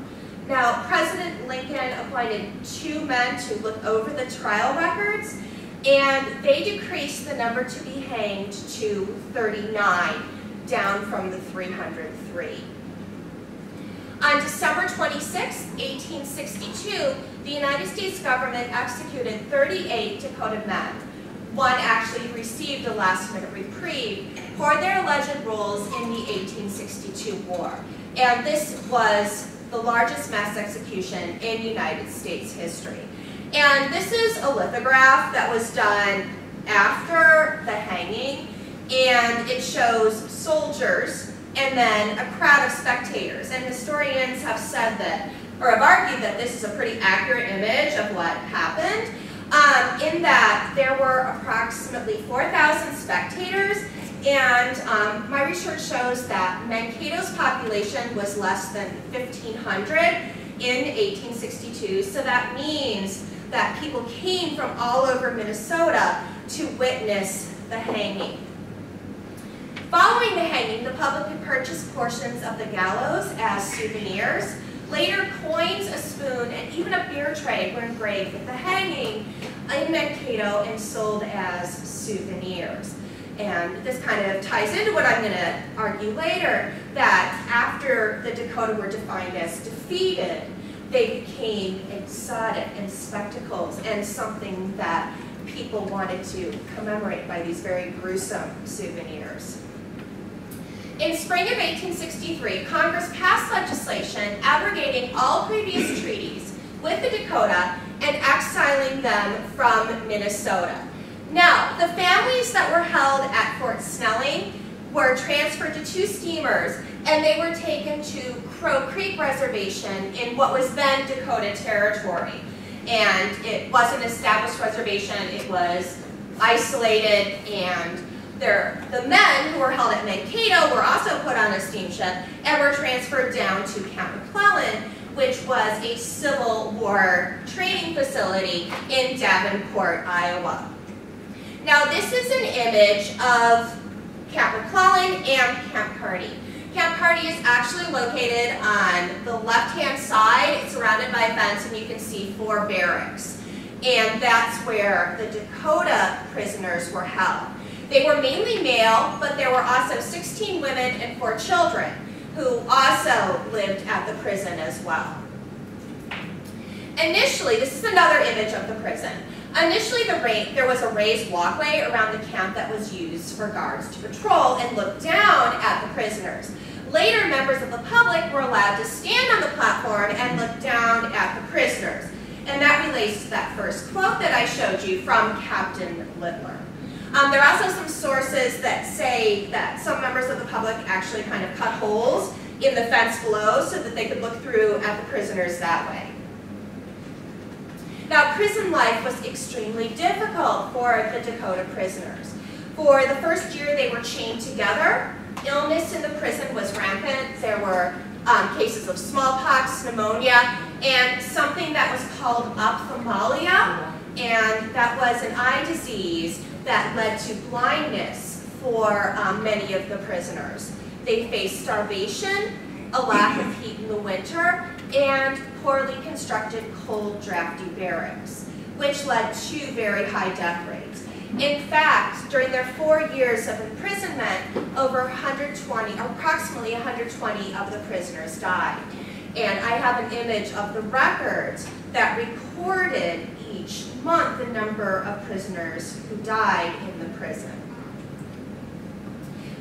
Now, President Lincoln appointed 2 men to look over the trial records, and they decreased the number to be hanged to 39, down from the 303. On December 26, 1862, the United States government executed 38 Dakota men. One actually received a last-minute reprieve for their alleged roles in the 1862 war. And this was the largest mass execution in United States history. And this is a lithograph that was done after the hanging, and it shows soldiers and then a crowd of spectators. And historians have said that, or have argued that this is a pretty accurate image of what happened, in that there were approximately 4,000 spectators, and my research shows that Mankato's population was less than 1,500 in 1862, so that means that people came from all over Minnesota to witness the hanging. Following the hanging, the public could purchase portions of the gallows as souvenirs. Later, coins, a spoon, and even a beer tray were engraved with the hanging in Mankato and sold as souvenirs. And this kind of ties into what I'm going to argue later, that after the Dakota were defined as defeated, they became exotic and spectacles and something that people wanted to commemorate by these very gruesome souvenirs. In spring of 1863, Congress passed legislation abrogating all previous treaties with the Dakota and exiling them from Minnesota. Now, the families that were held at Fort Snelling were transferred to 2 steamers, and they were taken to Crow Creek Reservation in what was then Dakota Territory. And it wasn't an established reservation, it was isolated, and the men who were held at Mankato were also put on a steamship and were transferred down to Camp McClellan, which was a Civil War training facility in Davenport, Iowa. Now, this is an image of Camp McClellan and Camp Kearney. Camp Kearney is actually located on the left-hand side. It's surrounded by a fence, and you can see 4 barracks. And that's where the Dakota prisoners were held. They were mainly male, but there were also 16 women and 4 children who also lived at the prison as well. Initially, this is another image of the prison. Initially, there was a raised walkway around the camp that was used for guards to patrol and look down at the prisoners. Later, members of the public were allowed to stand on the platform and look down at the prisoners. And that relates to that first quote that I showed you from Captain Littler. There are also some sources that say that some members of the public actually kind of cut holes in the fence below so that they could look through at the prisoners that way. Now, prison life was extremely difficult for the Dakota prisoners. For the first year, they were chained together. Illness in the prison was rampant. There were cases of smallpox, pneumonia, and something that was called ophthalmia, and that was an eye disease that led to blindness for many of the prisoners. They faced starvation, a lack of heat in the winter, and poorly constructed cold, drafty barracks, which led to very high death rates. In fact, during their 4 years of imprisonment, approximately 120 of the prisoners died. And I have an image of the records that recorded each month the number of prisoners who died in the prison.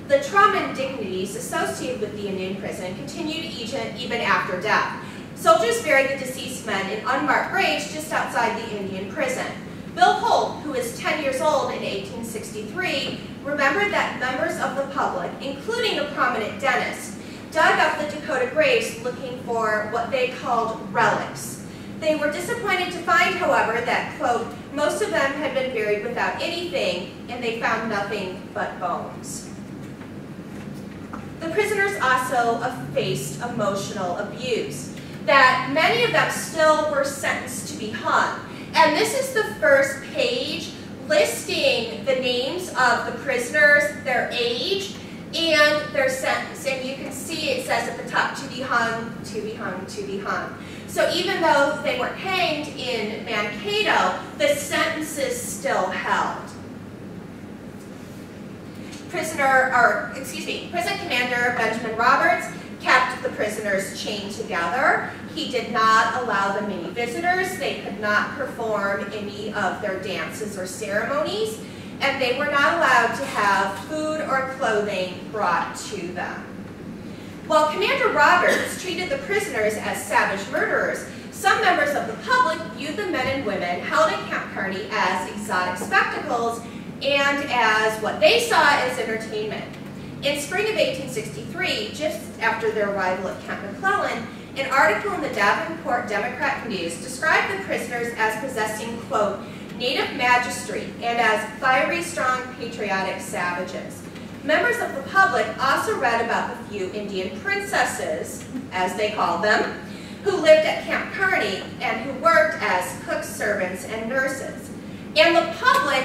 The trauma and dignities associated with the Indian prison continued even after death. Soldiers buried the deceased men in unmarked graves just outside the Indian prison. Bill Holt, who was 10 years old in 1863, remembered that members of the public, including a prominent dentist, dug up the Dakota graves looking for what they called relics. They were disappointed to find, however, that, quote, most of them had been buried without anything, and they found nothing but bones. The prisoners also faced emotional abuse, that many of them still were sentenced to be hung. And this is the first page listing the names of the prisoners, their age, and their sentence. And you can see it says at the top, to be hung, to be hung, to be hung. So even though they weren't hanged in Mankato, the sentences still held. Prison Commander Benjamin Roberts kept the prisoners chained together. He did not allow them any visitors. They could not perform any of their dances or ceremonies, and they were not allowed to have food or clothing brought to them. While Commander Roberts treated the prisoners as savage murderers, some members of the public viewed the men and women held at Camp Kearney as exotic spectacles and as what they saw as entertainment. In spring of 1863, just after their arrival at Camp McClellan, an article in the Davenport Democrat News described the prisoners as possessing, quote, native majesty and as fiery, strong, patriotic savages. Members of the public also read about the few Indian princesses, as they called them, who lived at Camp Kearney and who worked as cooks, servants, and nurses. And the public,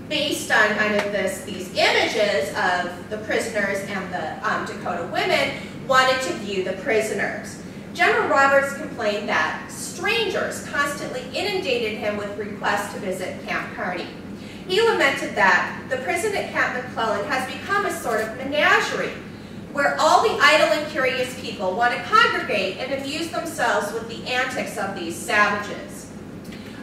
based on kind of these images of the prisoners and the Dakota women, wanted to view the prisoners. General Roberts complained that strangers constantly inundated him with requests to visit Camp Kearney. He lamented that the prison at Camp McClellan has become a sort of menagerie, where all the idle and curious people want to congregate and amuse themselves with the antics of these savages.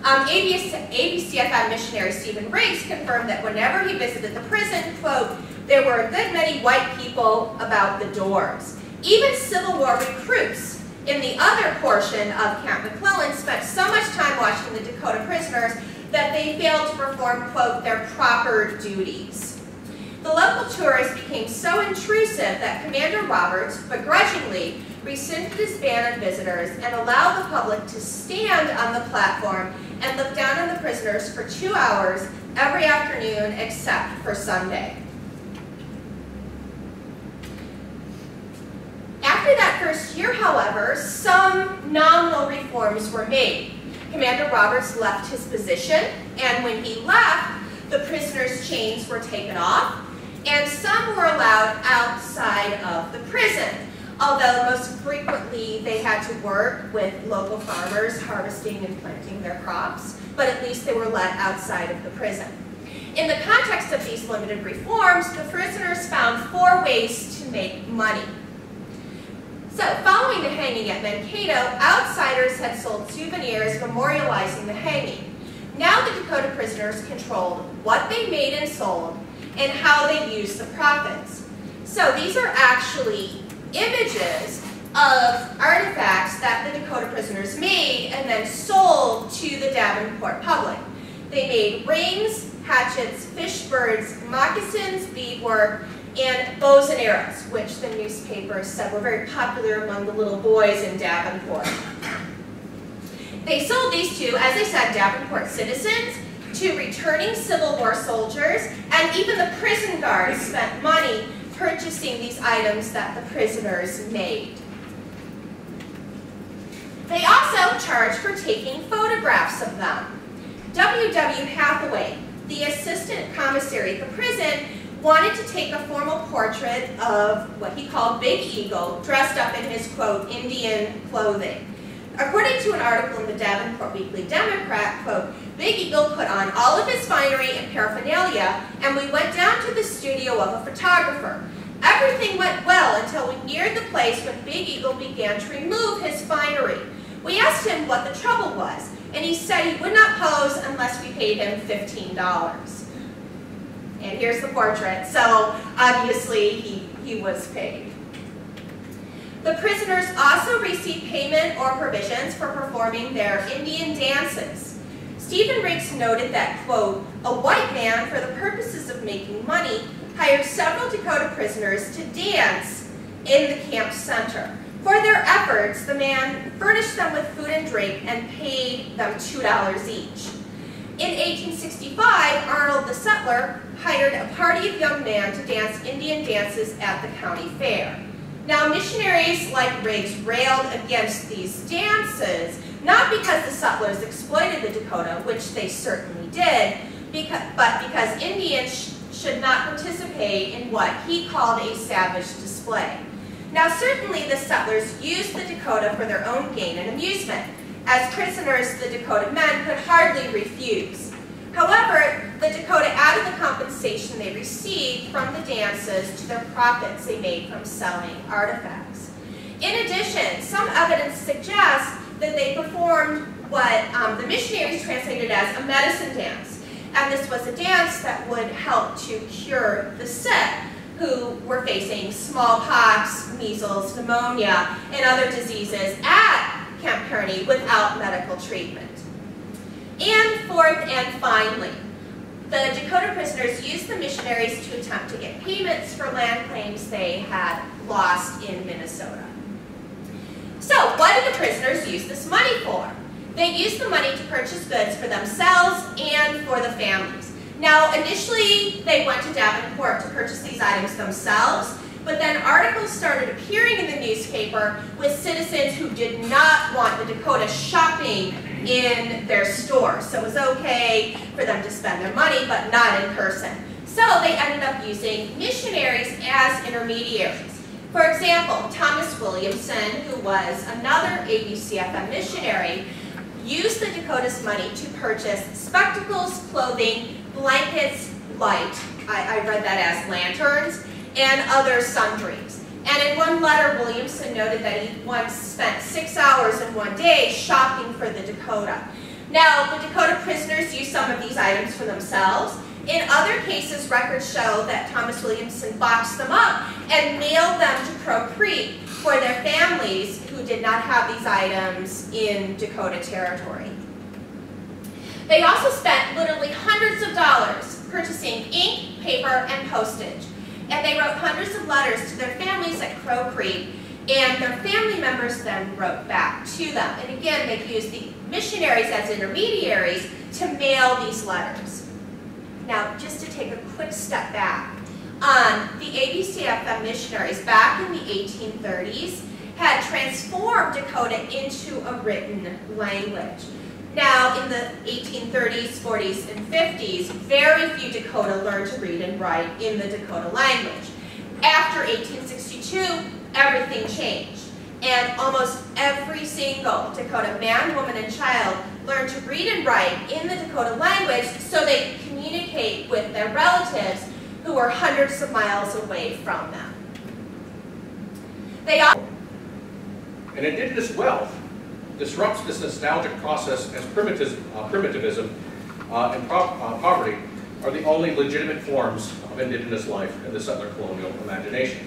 ABCFM missionary Stephen Riggs confirmed that whenever he visited the prison, quote, there were a good many white people about the doors. Even Civil War recruits in the other portion of Camp McClellan spent so much time watching the Dakota prisoners that they failed to perform, quote, their proper duties. The local tourists became so intrusive that Commander Roberts begrudgingly rescinded his ban on visitors and allowed the public to stand on the platform and look down on the prisoners for 2 hours every afternoon except for Sunday. After that first year, however, some nominal reforms were made. Commander Roberts left his position, and when he left, the prisoners' chains were taken off, and some were allowed outside of the prison, although most frequently they had to work with local farmers harvesting and planting their crops, but at least they were let outside of the prison. In the context of these limited reforms, the prisoners found 4 ways to make money. So, following the hanging at Mankato, outsiders had sold souvenirs memorializing the hanging. Now the Dakota prisoners controlled what they made and sold and how they used the profits. So these are actually images of artifacts that the Dakota prisoners made and then sold to the Davenport public. They made rings, hatchets, fish birds, moccasins, beadwork, and bows and arrows, which the newspapers said were very popular among the little boys in Davenport. They sold these to, as I said, Davenport citizens, to returning Civil War soldiers, and even the prison guards spent money purchasing these items that the prisoners made. They also charged for taking photographs of them. W.W. Hathaway, the assistant commissary at the prison, wanted to take a formal portrait of what he called Big Eagle, dressed up in his, quote, Indian clothing. According to an article in the Davenport Weekly Democrat, quote, Big Eagle put on all of his finery and paraphernalia, and we went down to the studio of a photographer. Everything went well until we neared the place when Big Eagle began to remove his finery. We asked him what the trouble was, and he said he would not pose unless we paid him $15. And here's the portrait, so obviously he was paid. The prisoners also received payment or provisions for performing their Indian dances. Stephen Riggs noted that, quote, a white man, for the purposes of making money, hired several Dakota prisoners to dance in the camp center. For their efforts, the man furnished them with food and drink and paid them $2 each. In 1865, Arnold the settler hired a party of young men to dance Indian dances at the county fair. Now, missionaries like Riggs railed against these dances, not because the settlers exploited the Dakota, which they certainly did, but because Indians should not participate in what he called a savage display. Now, certainly the settlers used the Dakota for their own gain and amusement. As prisoners, the Dakota men could hardly refuse. However, the Dakota added the compensation they received from the dances to their profits they made from selling artifacts. In addition, some evidence suggests that they performed what the missionaries translated as a medicine dance. And this was a dance that would help to cure the sick who were facing smallpox, measles, pneumonia, and other diseases at Camp Kearney without medical treatment. And fourth and finally, the Dakota prisoners used the missionaries to attempt to get payments for land claims they had lost in Minnesota. So, what did the prisoners use this money for? They used the money to purchase goods for themselves and for the families. Now, initially, they went to Davenport to purchase these items themselves, but then articles started appearing in the newspaper with citizens who did not want the Dakota shopping in their stores. So it was okay for them to spend their money, but not in person. So they ended up using missionaries as intermediaries. For example, Thomas Williamson, who was another ABCFM missionary, used the Dakota's money to purchase spectacles, clothing, blankets, light, I read that as lanterns, and other sundries. And in one letter, Williamson noted that he once spent 6 hours in one day shopping for the Dakota. Now, the Dakota prisoners used some of these items for themselves. In other cases, records show that Thomas Williamson boxed them up and mailed them to Crow Creek for their families who did not have these items in Dakota territory. They also spent literally hundreds of dollars purchasing ink, paper, and postage. And they wrote hundreds of letters to their families at Crow Creek, and their family members then wrote back to them. And again, they used the missionaries as intermediaries to mail these letters. Now, just to take a quick step back, the ABCFM missionaries back in the 1830s had transformed Dakota into a written language. Now, in the 1830s, 40s, and 50s, very few Dakota learned to read and write in the Dakota language. After 1862, everything changed, and almost every single Dakota man, woman, and child learned to read and write in the Dakota language so they could communicate with their relatives who were hundreds of miles away from them. And indigenous wealth disrupts this nostalgic process as primitivism and poverty are the only legitimate forms of indigenous life in the settler colonial imagination.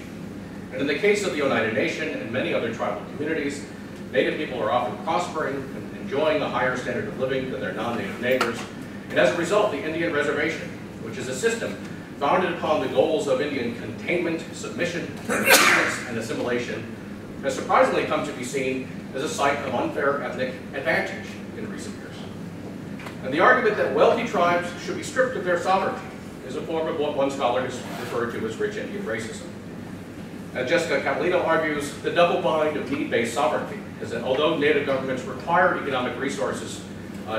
And in the case of the Oneida Nation and many other tribal communities, Native people are often prospering and enjoying a higher standard of living than their non-Native neighbors. And as a result, the Indian reservation, which is a system founded upon the goals of Indian containment, submission, and assimilation, has surprisingly come to be seen as a site of unfair ethnic advantage in recent years. And the argument that wealthy tribes should be stripped of their sovereignty is a form of what one scholar has referred to as rich Indian racism. As Jessica Catalino argues, the double bind of need-based sovereignty is that although Native governments require economic resources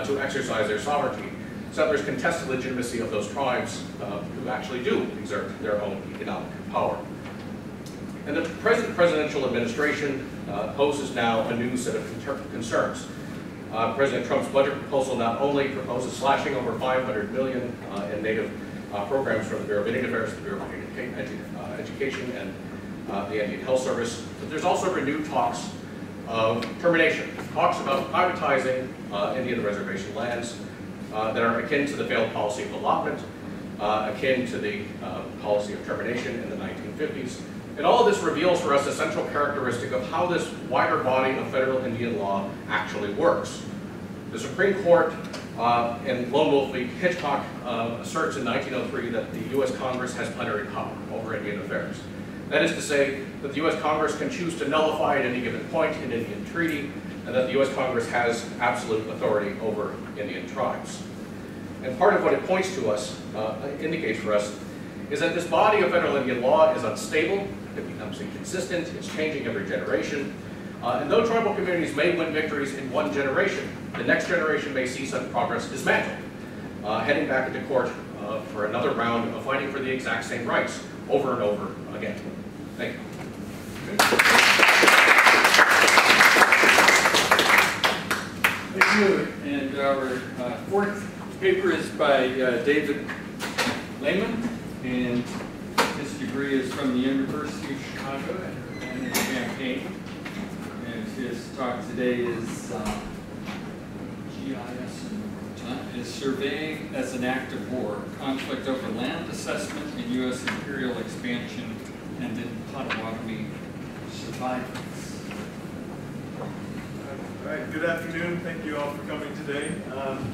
to exercise their sovereignty, settlers contest the legitimacy of those tribes who actually do exert their own economic power. And the present presidential administration poses now a new set of concerns. President Trump's budget proposal not only proposes slashing over $500 million in Native programs from the Bureau of Indian Affairs, the Bureau of Education, and the Indian Health Service, but there's also renewed talks of termination, talks about privatizing Indian reservation lands that are akin to the failed policy of allotment, akin to the policy of termination in the 1950s. And all of this reveals for us a central characteristic of how this wider body of federal Indian law actually works. The Supreme Court in Lone Wolf v. Hitchcock asserts in 1903 that the U.S. Congress has plenary power over Indian affairs. That is to say that the U.S. Congress can choose to nullify at any given point an Indian treaty, and that the U.S. Congress has absolute authority over Indian tribes. And part of what it points to us, indicates for us, is that this body of federal Indian law is unstable, it becomes inconsistent, it's changing every generation, and though tribal communities may win victories in one generation, the next generation may see such progress dismantled, heading back into court for another round of fighting for the exact same rights over and over again. Thank you. Thank you. And our fourth paper is by David Lehman, and his degree is from the University of Chicago and in Champaign. And his talk today is GIS is Surveying as an Act of War, Conflict over Land Assessment in U.S. Imperial Expansion and in Potawatomi Survivance. All right, good afternoon. Thank you all for coming today.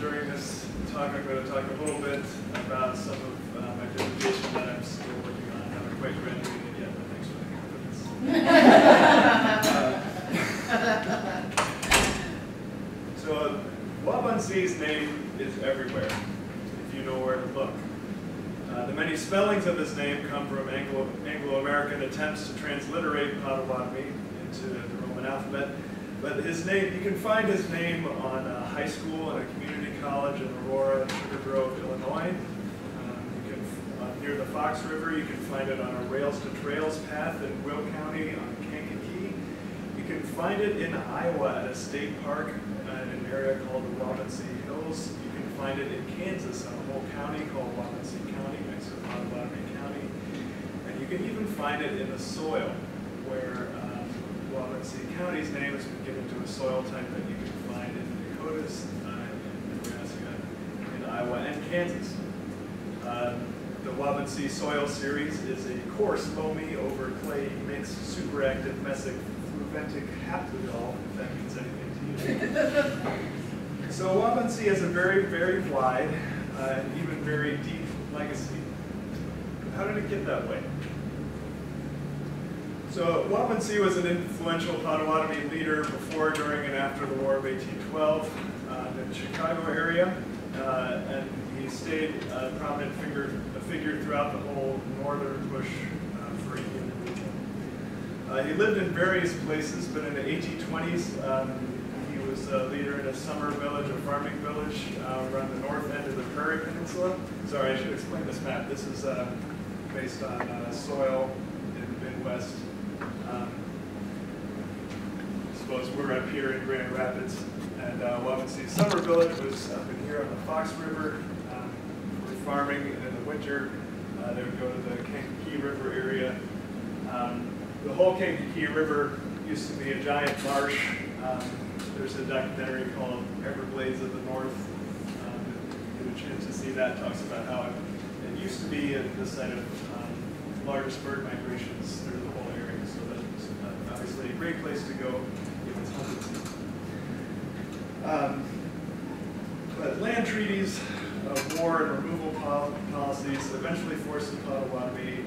During this talk, I'm going to talk a little bit about some of my dissertation that I'm still working on. I haven't quite graduated yet, but thanks for the confidence. So, Wabansee's name is everywhere, if you know where to look. The many spellings of his name come from Anglo-American attempts to transliterate Potawatomi into the Roman alphabet. But his name, you can find his name on a high school and a community college in Aurora, Sugar Grove, Illinois. Near the Fox River, you can find it on a Rails to Trails path in Will County on Kankakee. You can find it in Iowa at a state park in an area called the Wabansee Hills. You can find it in Kansas on a whole county called Wabansee County next to Potawatomi County. And you can even find it in the soil where Wabansee County's name has been given to a soil type that you can find in the Dakotas, in Nebraska, in Iowa, and Kansas. The Wabansee soil series is a coarse, loamy, over clay, mixed, superactive, mesic, fluventic haplogol, if that means anything to you. So Wabansee has a very, very wide and even very deep legacy. How did it get that way? So Wabansee was an influential Potawatomi leader before, during, and after the War of 1812 in the Chicago area, and he stayed a prominent figure throughout the whole northern push for Indian region. He lived in various places, but in the 1820s, he was a leader in a summer village, a farming village around the north end of the Prairie Peninsula. Sorry, I should explain this map. This is based on soil in the Midwest. I suppose we're up here in Grand Rapids, and Wabansee's summer village was up in here on the Fox River for farming, and in the winter they would go to the Kankakee River area. The whole Kankakee River used to be a giant marsh. There's a documentary called Everglades of the North. If you get a chance to see that, talks about how it used to be the site of largest bird migrations through the whole area. So that's obviously a great place to go if it's hunting season. But land treaties, war and removal policies eventually forced the Potawatomi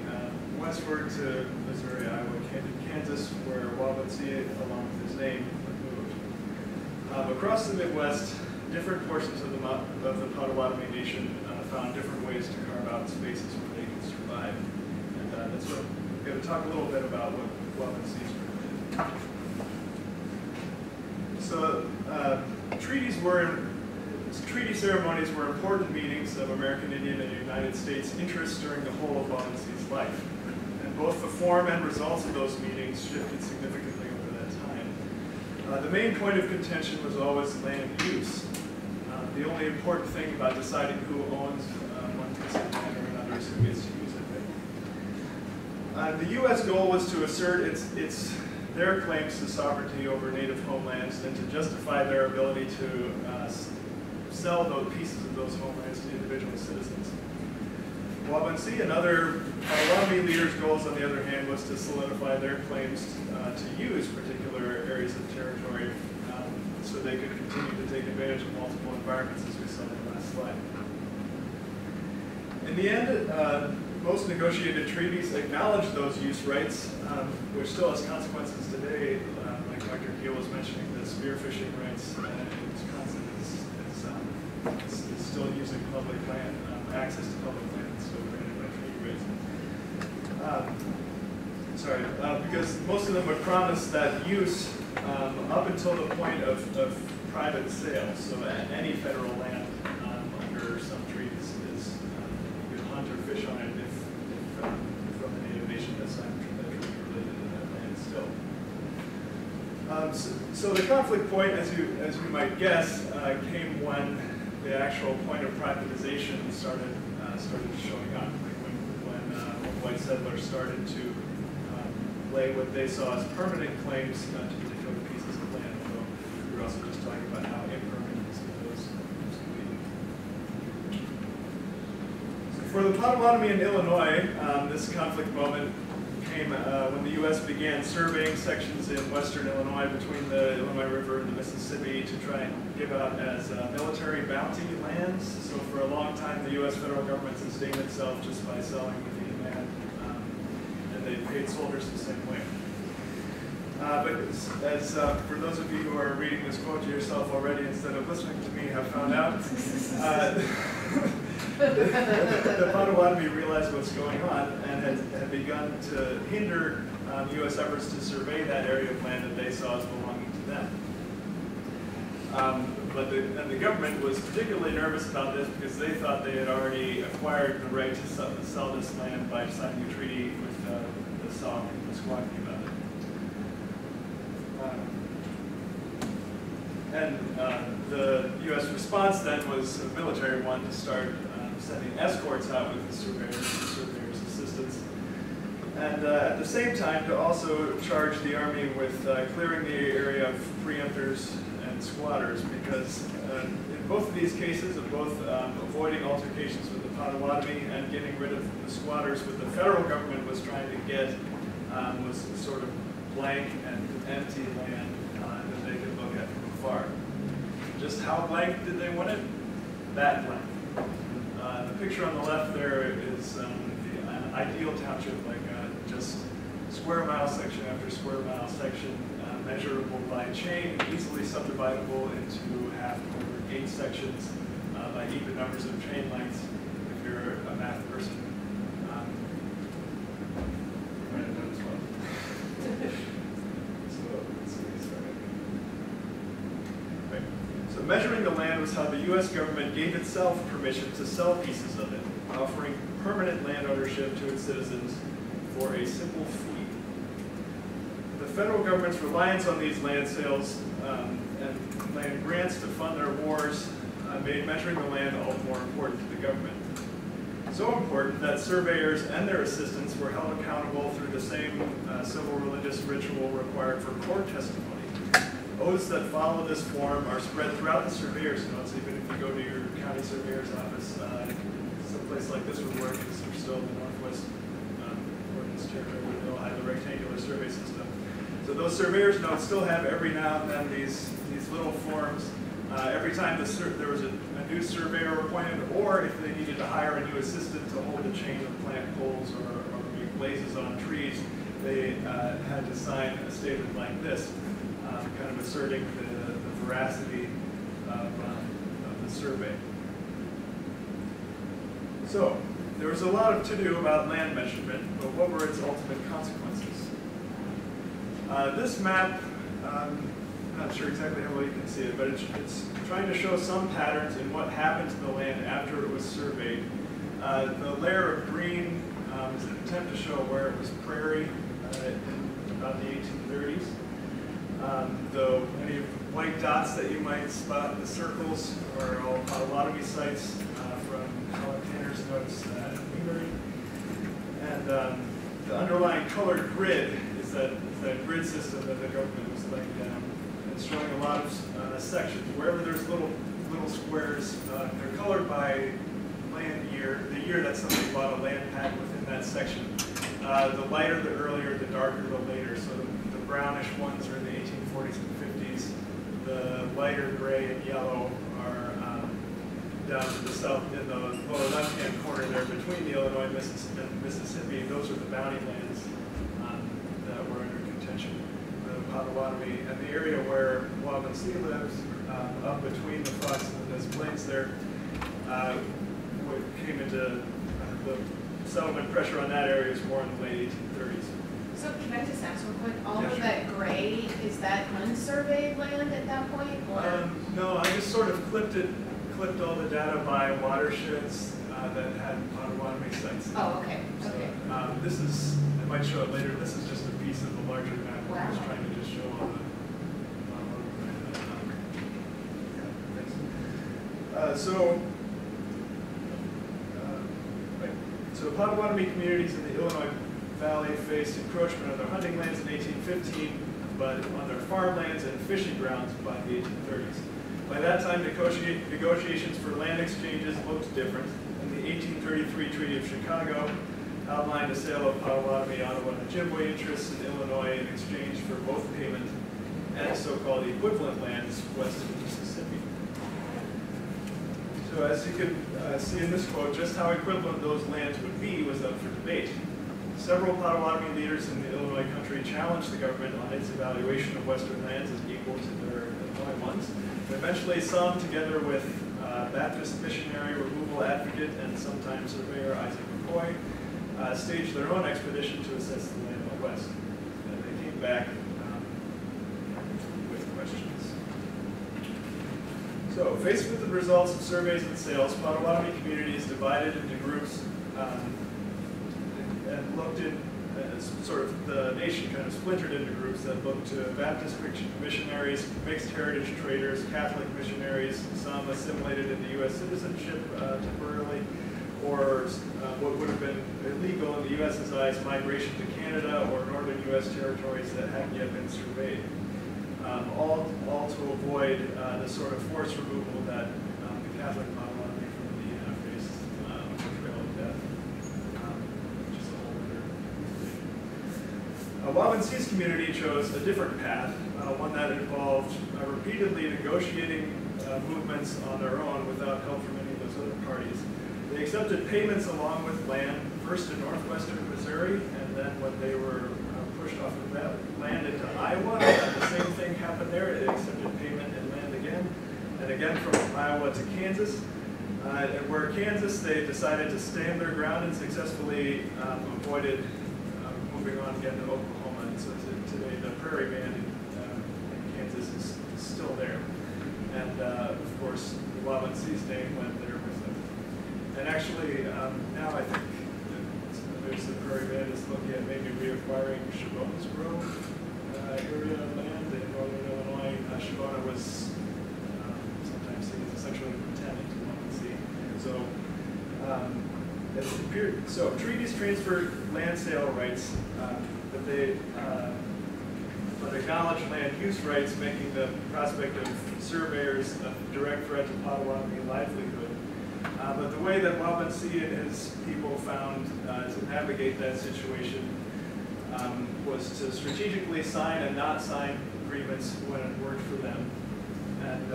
westward to Missouri, Iowa, Kansas, where Wabansie, along with his name, moved. Across the Midwest, different portions of the Potawatomi Nation found different ways to carve out spaces where they could survive. And that's what we're going to talk a little bit about what Wabansie did. So treaty ceremonies were important meetings of American Indian and United States interests during the whole of Wabansie's life. And both the form and results of those meetings shifted significantly over that time. The main point of contention was always land use. The only important thing about deciding who owns one piece of land or another is who gets to use it. The U.S. goal was to assert their claims to sovereignty over native homelands and to justify their ability to sell those pieces of those homelands to individual citizens. Wabansie and other Potawatomi leaders' goals, on the other hand, was to solidify their claims to use particular areas of territory so they could continue to take advantage of multiple environments, as we saw in the last slide. In the end, most negotiated treaties acknowledge those use rights, which still has consequences today, like Dr. Keel was mentioning, the spearfishing rights in Wisconsin is still using public land, access to public land is still granted by treaty rights. Because most of them would promise that use up until the point of private sale, so any federal land under some treaties is you could hunt or fish on it if from the native nation that's not related to that land still. So the conflict point, as you might guess, came when the actual point of privatization started showing up, like when white settlers started to lay what they saw as permanent claims to particular pieces of land. So we were also just talking about how impermanent some of those could be. So for the Potawatomi in Illinois, this conflict moment came when the U.S. began surveying sections in western Illinois between the Illinois River and the Mississippi to try and give out as military bounty lands. So for a long time, the U.S. federal government sustained itself just by selling the land, and they paid soldiers the same way. But as for those of you who are reading this quote to yourself already instead of listening to me have found out, the Potawatomi realized what's going on and had begun to hinder U.S. efforts to survey that area of land that they saw as belonging to them. But the government was particularly nervous about this because they thought they had already acquired the right to sell this land by signing a treaty with the Sauk and the Squaxin about it. The U.S. response then was a military one to start sending escorts out with the surveyors' assistance. And at the same time to also charge the Army with clearing the area of preemptors and squatters, because in both of these cases of both avoiding altercations with the Potawatomi and getting rid of the squatters, what the federal government was trying to get was sort of blank and empty land that they could look at from afar. Just how blank did they want it? That blank. The picture on the left there is the ideal township, like just square mile section after square mile section, measurable by chain, easily subdividable into half or 8 sections by even numbers of chain lengths. If you're a math person, you might have done as well. So let's see, right. So measuring the land was how the U.S. government gave itself permission to sell pieces of it, offering permanent land ownership to its citizens for a simple fee. The federal government's reliance on these land sales and land grants to fund their wars made measuring the land all the more important to the government. So important that surveyors and their assistants were held accountable through the same civil religious ritual required for court testimony. Oaths that follow this form are spread throughout the surveyor's notes, even if you go to your county surveyor's office. Someplace like this would work because we're still in the Northwest Ordinance Territory, where they'll have the rectangular survey system. So those surveyor's notes still have every now and then these little forms. Every time there was a new surveyor appointed, or if they needed to hire a new assistant to hold a chain of plant poles or make blazes on trees, they had to sign a statement like this, kind of asserting the veracity of the survey. So, there was a lot of to-do about land measurement, but what were its ultimate consequences? This map, I'm not sure exactly how well you can see it, but it's trying to show some patterns in what happened to the land after it was surveyed. The layer of green is an attempt to show where it was prairie in about the 1830s. Any white dots that you might spot in the circles are all Potawatomi sites from Helen Tanner's notes at Newbury. And the underlying colored grid is that grid system that the government was laying down. It's showing a lot of sections. Wherever there's little squares, they're colored by land year, the year that somebody bought a land patent within that section. The lighter the earlier, the darker the later. So the brownish ones are in the 1840s and 50s. The lighter gray and yellow are down to the south in the lower left-hand corner there between the Illinois and Mississippi. Those are the bounty lands that were under contention. The Potawatomi and the area where Wabansie lives, up between the Fox and the Des Plaines there, came into the settlement pressure on that area is more in the late 1830s. So can I just ask real quick, all Yeah, of sure. that gray, is that unsurveyed land at that point? Or? No, I just sort of clipped all the data by watersheds that had Potawatomi sites. Oh, okay, So, okay. this is, I might show it later, this is just a piece of the larger map. I was Wow. trying to just show all the So Potawatomi communities in the Illinois Valley faced encroachment on their hunting lands in 1815, but on their farmlands and fishing grounds by the 1830s. By that time, negotiations for land exchanges looked different, and the 1833 Treaty of Chicago outlined a sale of Potawatomi, Ottawa, and Ojibwe interests in Illinois in exchange for both payment and so-called equivalent lands west of the Mississippi. So as you can see in this quote, just how equivalent those lands would be was up for debate. Several Potawatomi leaders in the Illinois country challenged the government on its evaluation of Western lands as equal to their Illinois ones. And eventually some, together with Baptist missionary, removal advocate, and sometime surveyor Isaac McCoy, staged their own expedition to assess the land out west. And they came back with questions. So, faced with the results of surveys and sales, Potawatomi communities divided into groups and looked in, sort of the nation kind of splintered into groups that looked to Baptist missionaries, mixed heritage traders, Catholic missionaries, some assimilated into U.S. citizenship temporarily, or what would have been illegal in the U.S.'s eyes, migration to Canada or northern U.S. territories that hadn't yet been surveyed. All to avoid the sort of forced removal that the Catholic Potawatomi from Indiana faced on the Trail of Death, which is a whole other. Wabansie's community chose a different path, one that involved repeatedly negotiating movements on their own without help from any of those other parties. They accepted payments along with land, first in northwestern Missouri, and then when they were pushed off of that land into Iowa, the same thing happened there. They accepted payment and land again, and again from Iowa to Kansas. And where Kansas, they decided to stand their ground and successfully avoided moving on again to Oklahoma. And so today the Prairie Band in Kansas is still there. And of course, the Wabansie's name went there with them. And actually, now I think there's the Prairie Band is looking at maybe reacquiring Shabona's Grove area of land in northern Illinois. Shabona was sometimes seen as essentially pretending to Wabansie. So treaties transfer land sale rights, but acknowledge land use rights, making the prospect of surveyors a direct threat to Potawatomi livelihood. But the way that Waubonsee and his people found to navigate that situation was to strategically sign and not sign agreements when it worked for them. And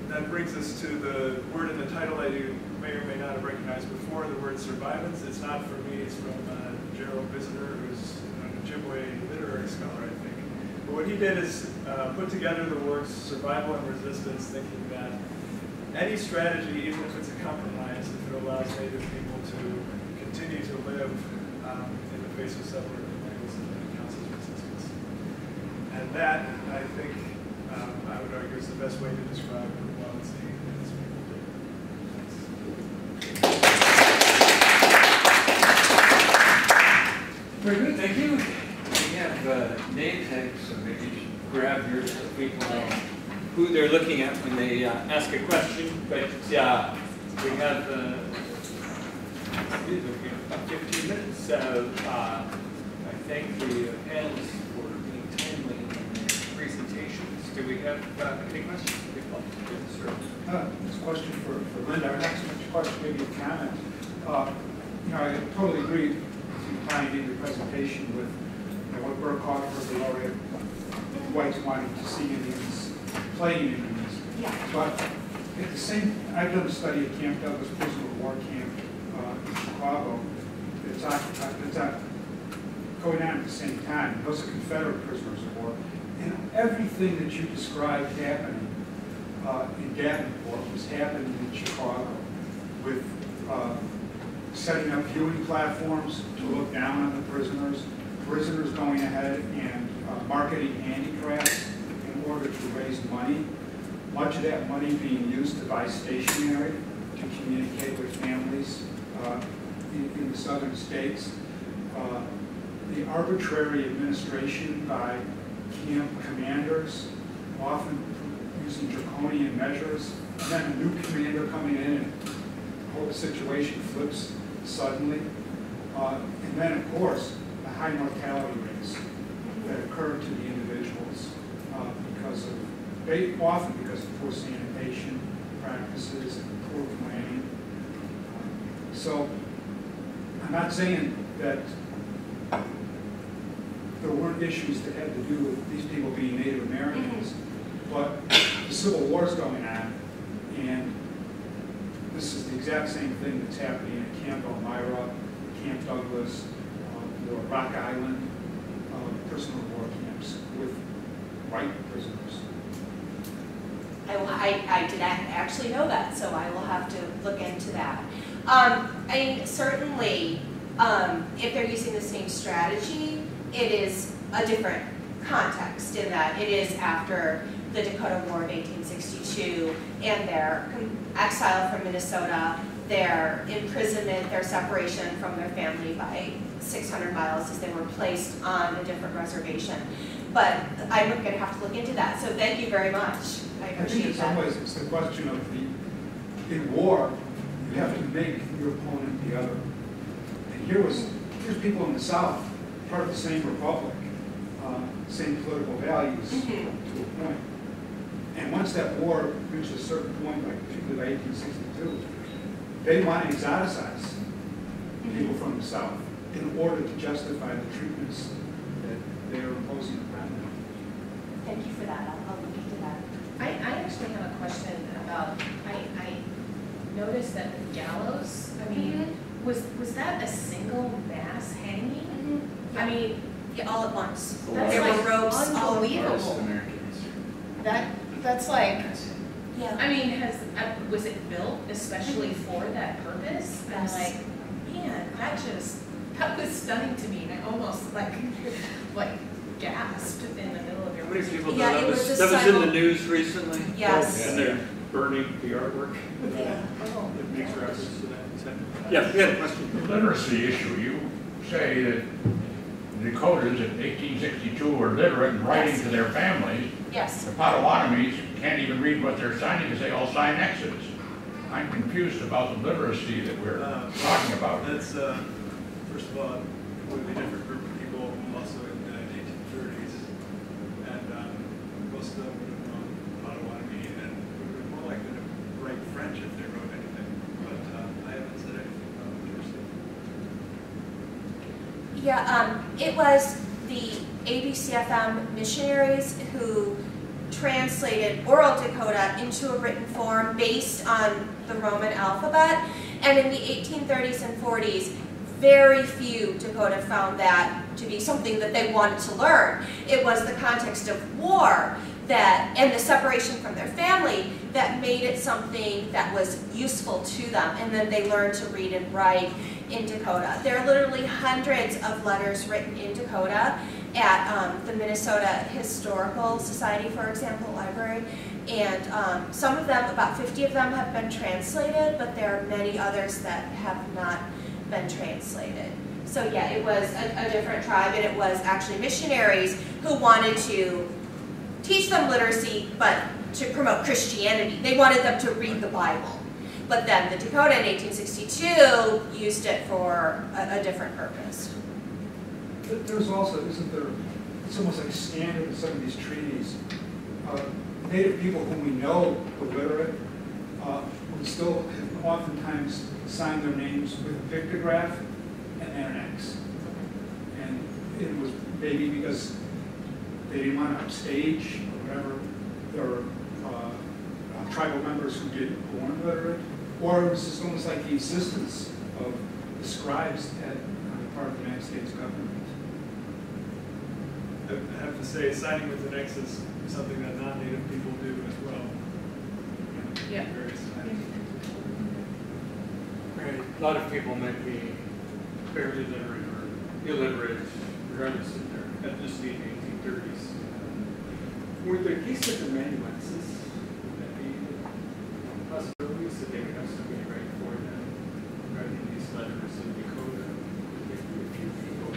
that brings us to the word in the title that you may or may not have recognized before, the word survivance. It's not from me, it's from Gerald Visitor, who's an Ojibwe literary scholar, I think. But what he did is put together the words survival and resistance, thinking that any strategy, even if it's a compromise, if it allows Native people to continue to live in the face of settler demands, counts as resistance. And that, I think, I would argue is the best way to describe what Waubonsee and his people did. Very good, thank you. We have name tags, so maybe you should grab yours so people know who they're looking at when they ask a question. But we have about 15 minutes, so I thank the panelists for being timely in their presentations. Do we have any questions? This question for Linda. Our next question, maybe a comment. I totally agree with you tying in your presentation with what Burke Hawkford, the laureate, whites wanting to see Indians playing Indians. Yeah. But at the same, I've done a study at Camp Douglas Prisoner of War Camp in Chicago. It's going on at the same time. Those are Confederate prisoners of war. And everything that you described happening in Davenport was happening in Chicago with setting up viewing platforms to look down on the prisoners going ahead and marketing handicrafts in order to raise money. Much of that money being used to buy stationery to communicate with families in the southern states. The arbitrary administration by camp commanders, often using draconian measures, and then a new commander coming in and the whole situation flips suddenly. And then, of course, the high mortality rates that occur to the individuals often because of poor sanitation practices and poor planning. So I'm not saying that there weren't issues that had to do with these people being Native Americans, but the Civil War's going on, and this is the exact same thing that's happening at Camp Elmira, Camp Douglas, or Rock Island, prisoner of war camps with white prisoners. I did actually know that, so I will have to look into that. I mean, certainly, if they're using the same strategy, it is a different context in that it is after the Dakota War of 1862 and their exile from Minnesota, their imprisonment, their separation from their family by 600 miles as they were placed on a different reservation. But I'm going to have to look into that, so thank you very much. I think appreciate in some that. ways it's the question of in war, you have to make your opponent the other. And here's people in the South, part of the same republic, same political values to a point. And once that war reached a certain point, like particularly by 1862, they want to exoticize people from the South in order to justify the treatments that they are imposing upon them. Thank you for that. I'll look into that. I actually have a question about, I noticed that the gallows, I mean, was that a single mass hanging? I mean, Yeah, all at once. That's There like were ropes all over. unbelievable. That's like, Yeah. I mean, was it built especially for that purpose? And Yes. like, man, that was stunning to me, and I almost like gasped in the middle of your How many people know Yeah, that it was was, just that was in the simul- news recently? Yes. And they're burning the artwork. Yeah. Oh, It makes gosh. reference to that. Yeah, we had a question. The literacy issue, you say that the Dakotas in 1862 were literate and writing Yes. to their families. Yes. The Potawatomis can't even read what they're signing because they all sign X's. I'm confused about the literacy that we're talking about. That's, first of all, a completely different group of people, also in the 1830s. And most of them would have known Potawatomi and would have been more likely to write French if they wrote anything. But I haven't said anything about literacy. Yeah, it was the ABCFM missionaries who translated oral Dakota into a written form based on the Roman alphabet. And in the 1830s and 40s, very few Dakota found that to be something that they wanted to learn. It was the context of war that, and the separation from their family that made it something that was useful to them. And then they learned to read and write in Dakota. There are literally hundreds of letters written in Dakota at the Minnesota Historical Society, for example, library. And some of them, about 50 of them, have been translated, but there are many others that have not been translated. So yeah, it was a different tribe, and it was actually missionaries who wanted to teach them literacy, but to promote Christianity. They wanted them to read the Bible. But then the Dakota in 1862 used it for a different purpose. There's also, isn't there, it's almost like standard in some of these treaties, Native people whom we know illiterate, we still have oftentimes signed their names with a pictograph and then an X. And it was maybe because they didn't want to upstage or whatever their tribal members who were born illiterate, or it was just almost like the insistence of the scribes at part of the United States government. I have to say, signing with an X is something that non-native people do as well. Yeah. Various times. Right. A lot of people might be barely literate or illiterate, regardless of their ethnicity in the 1830s. Were there cases of amanuenses? Would that be possibilities that they would have somebody write for them, writing these letters in Dakota? If you people.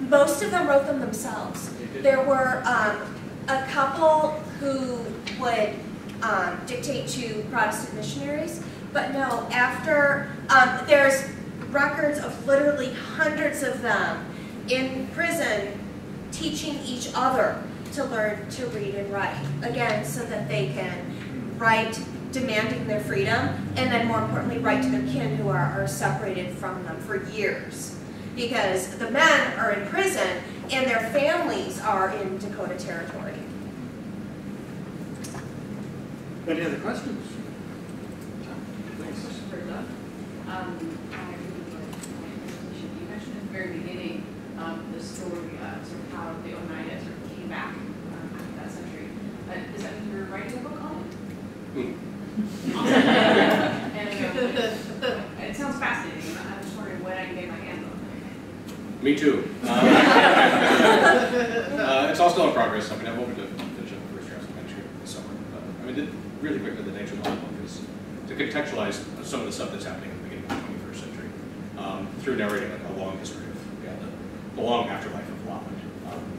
Most of them wrote them themselves. There were a couple who would dictate to Protestant missionaries, but no, after, there's records of literally hundreds of them in prison teaching each other to learn to read and write. Again, so that they can write demanding their freedom, and then more importantly, write to their kin who are separated from them for years. Because the men are in prison and their families are in Dakota territory. Any other questions? Please. Question for Doug. I really enjoyed the presentation. You mentioned at the very beginning the story, sort of how the Oneida sort of came back after that century. Does that mean you were writing a book on it? And it sounds fascinating. I'm just wondering when I can get my hands on it. Me too. It's all still in progress. I mean, I'm hoping to finish up the first draft of the manuscript this summer. I mean, really quickly, the nature of the book is to contextualize some of the stuff that's happening at the beginning of the 21st century through narrating a long history of the long afterlife of allotment.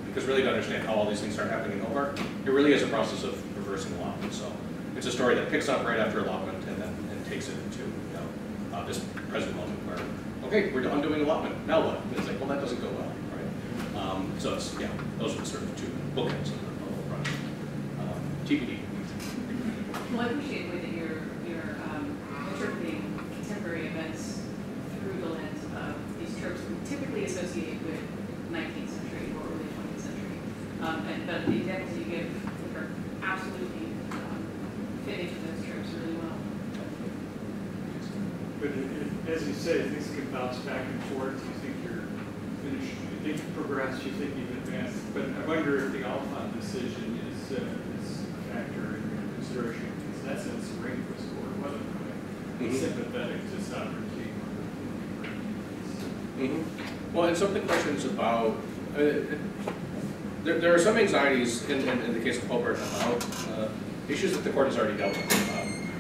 Because really to understand how all these things start happening in Hobart, it really is a process of reversing allotment. So it's a story that picks up right after allotment and takes it into this present moment where, okay, we're undoing allotment, now what? And it's like, well, that doesn't go well, right? So it's, those are the sort of two bookends of the whole project. TBD. Well, I appreciate the way that you're interpreting contemporary events through the lens of these tropes typically associated with 19th century or early 20th century. But the examples that you give are absolutely fitting to those tropes really well. But as you say, things can bounce back and forth. You think you're finished, you think you've progressed, you think you've advanced. But I wonder if the Alphon decision is a factor in your consideration. Because in that sense, the Rainforest Corps wasn't really sympathetic to sovereignty. Well, and some of the questions about, there are some anxieties in the case of Hobart about issues that the court has already dealt with.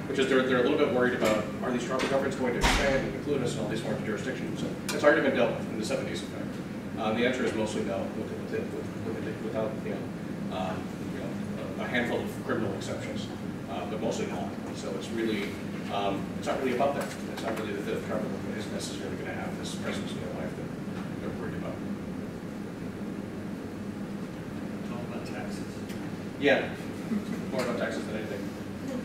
Which is they're a little bit worried about, are these tribal governments going to expand and include us in all these foreign jurisdictions? So it's already been dealt with in the 70s, in fact. The answer is mostly no, without a handful of criminal exceptions, but mostly not. So it's really It's not really about that. It's not really that the federal government is necessarily going to have this presence in their life that they're worried about. It's all about taxes. Yeah, more about taxes than anything.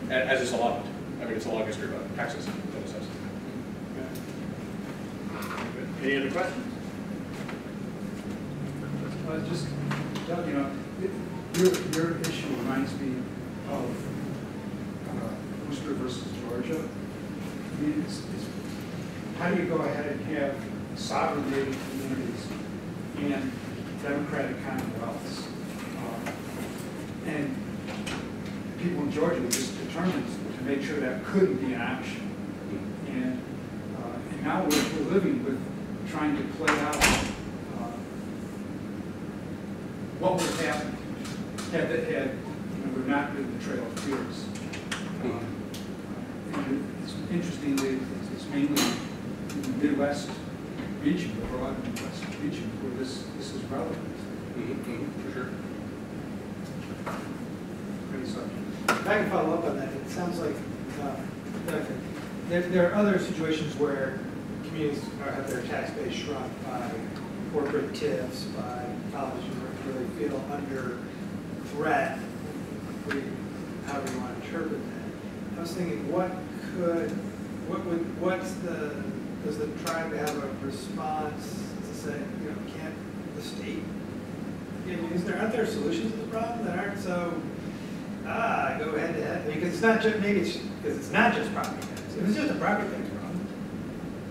As is a lot of it. I mean, it's a long history about taxes in a sense. Any other questions? Just, Doug, you know, your issue reminds me of Worcester versus Georgia. I mean, it's, how do you go ahead and have sovereign native communities and democratic commonwealths? And people in Georgia were just determined to make sure that couldn't be an option. And now we're living with trying to play out what would have happened had we're not been the Trail of Tears. And it's interesting that it's mainly in the Midwest region, the broad Midwest region, where this is relevant. For sure. Great subject. If I can follow up on that, it sounds like there are other situations where communities have their tax base shrunk by corporate tiffs, by college really feel under threat, however you want to interpret that. I was thinking, does the tribe have a response to say, you know, can't the state? I mean, aren't there solutions to the problem that aren't so, go head to head? Because it's not just, maybe it's because it's not just property tax. If it's just a property tax problem,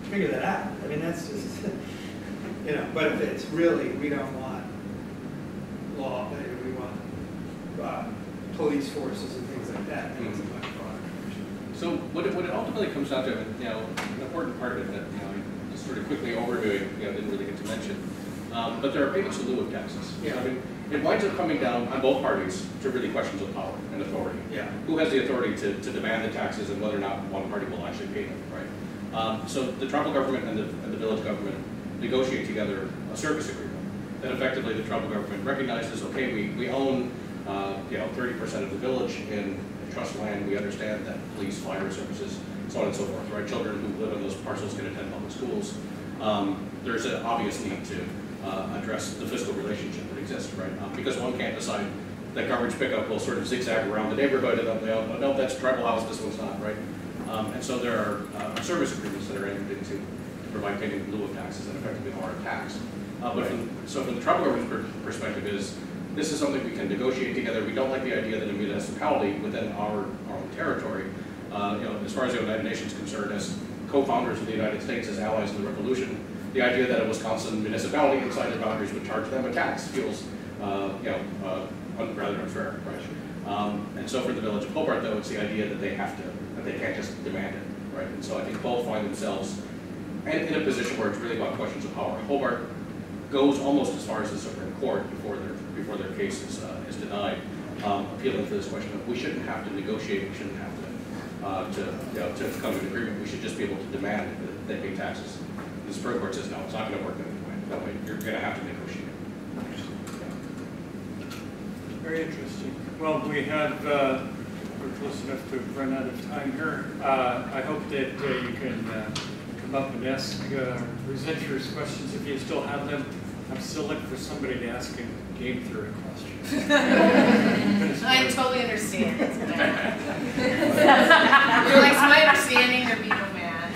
figure that out. I mean, that's just, you know, but if it's really, we don't want law, we want police forces and things like that, then it's a much broader issue. So what it ultimately comes down to, you know, an important part of it that, you know, just sort of quickly overviewing, you know, didn't really get to mention, but there are payments in lieu of taxes. Yeah. I mean, it winds up coming down on both parties to really questions of power and authority. Yeah. Who has the authority to demand the taxes and whether or not one party will actually pay them, right? So the tribal government and the village government negotiate together a service agreement that effectively the tribal government recognizes, okay, we own 30% of the village in trust land. We understand that police, fire services, so on and so forth, right? Children who live in those parcels can attend public schools. There's an obvious need to address the fiscal relationship that exists, right? Because one can't decide that garbage pickup will sort of zigzag around the neighborhood and they'll, no, that's a tribal house, this one's not, right? And so there are service agreements that are entered into to provide payment in lieu of taxes and effectively are a tax. So from the tribal government's perspective this is something we can negotiate together. We don't like the idea that a municipality within our own territory, as far as the United Nations is concerned, as co-founders of the United States, as allies in the revolution, the idea that a Wisconsin municipality inside their boundaries would charge them a tax feels, rather unfair, right? And so for the village of Hobart, though, it's the idea that they can't just demand it, right? And so I think both find themselves in a position where it's really about questions of power. Hobart goes almost as far as the Supreme Court before their case is denied, appealing for this question of we shouldn't have to negotiate, we shouldn't have to come to an agreement. We should just be able to demand that they pay taxes. The Supreme Court says no, it's not going to work that way. You're going to have to negotiate. Very interesting. Well, we have, we're close enough to run out of time here. I hope that you can come up and ask presenters questions if you still have them. I'm still looking for somebody to ask a game theory question. I totally understand. You're like, my understanding, there be no man.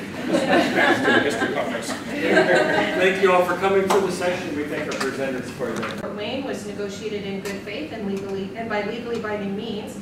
Thank you all for coming to the session. We thank our presenters for their Fort Wayne was negotiated in good faith and by legally binding means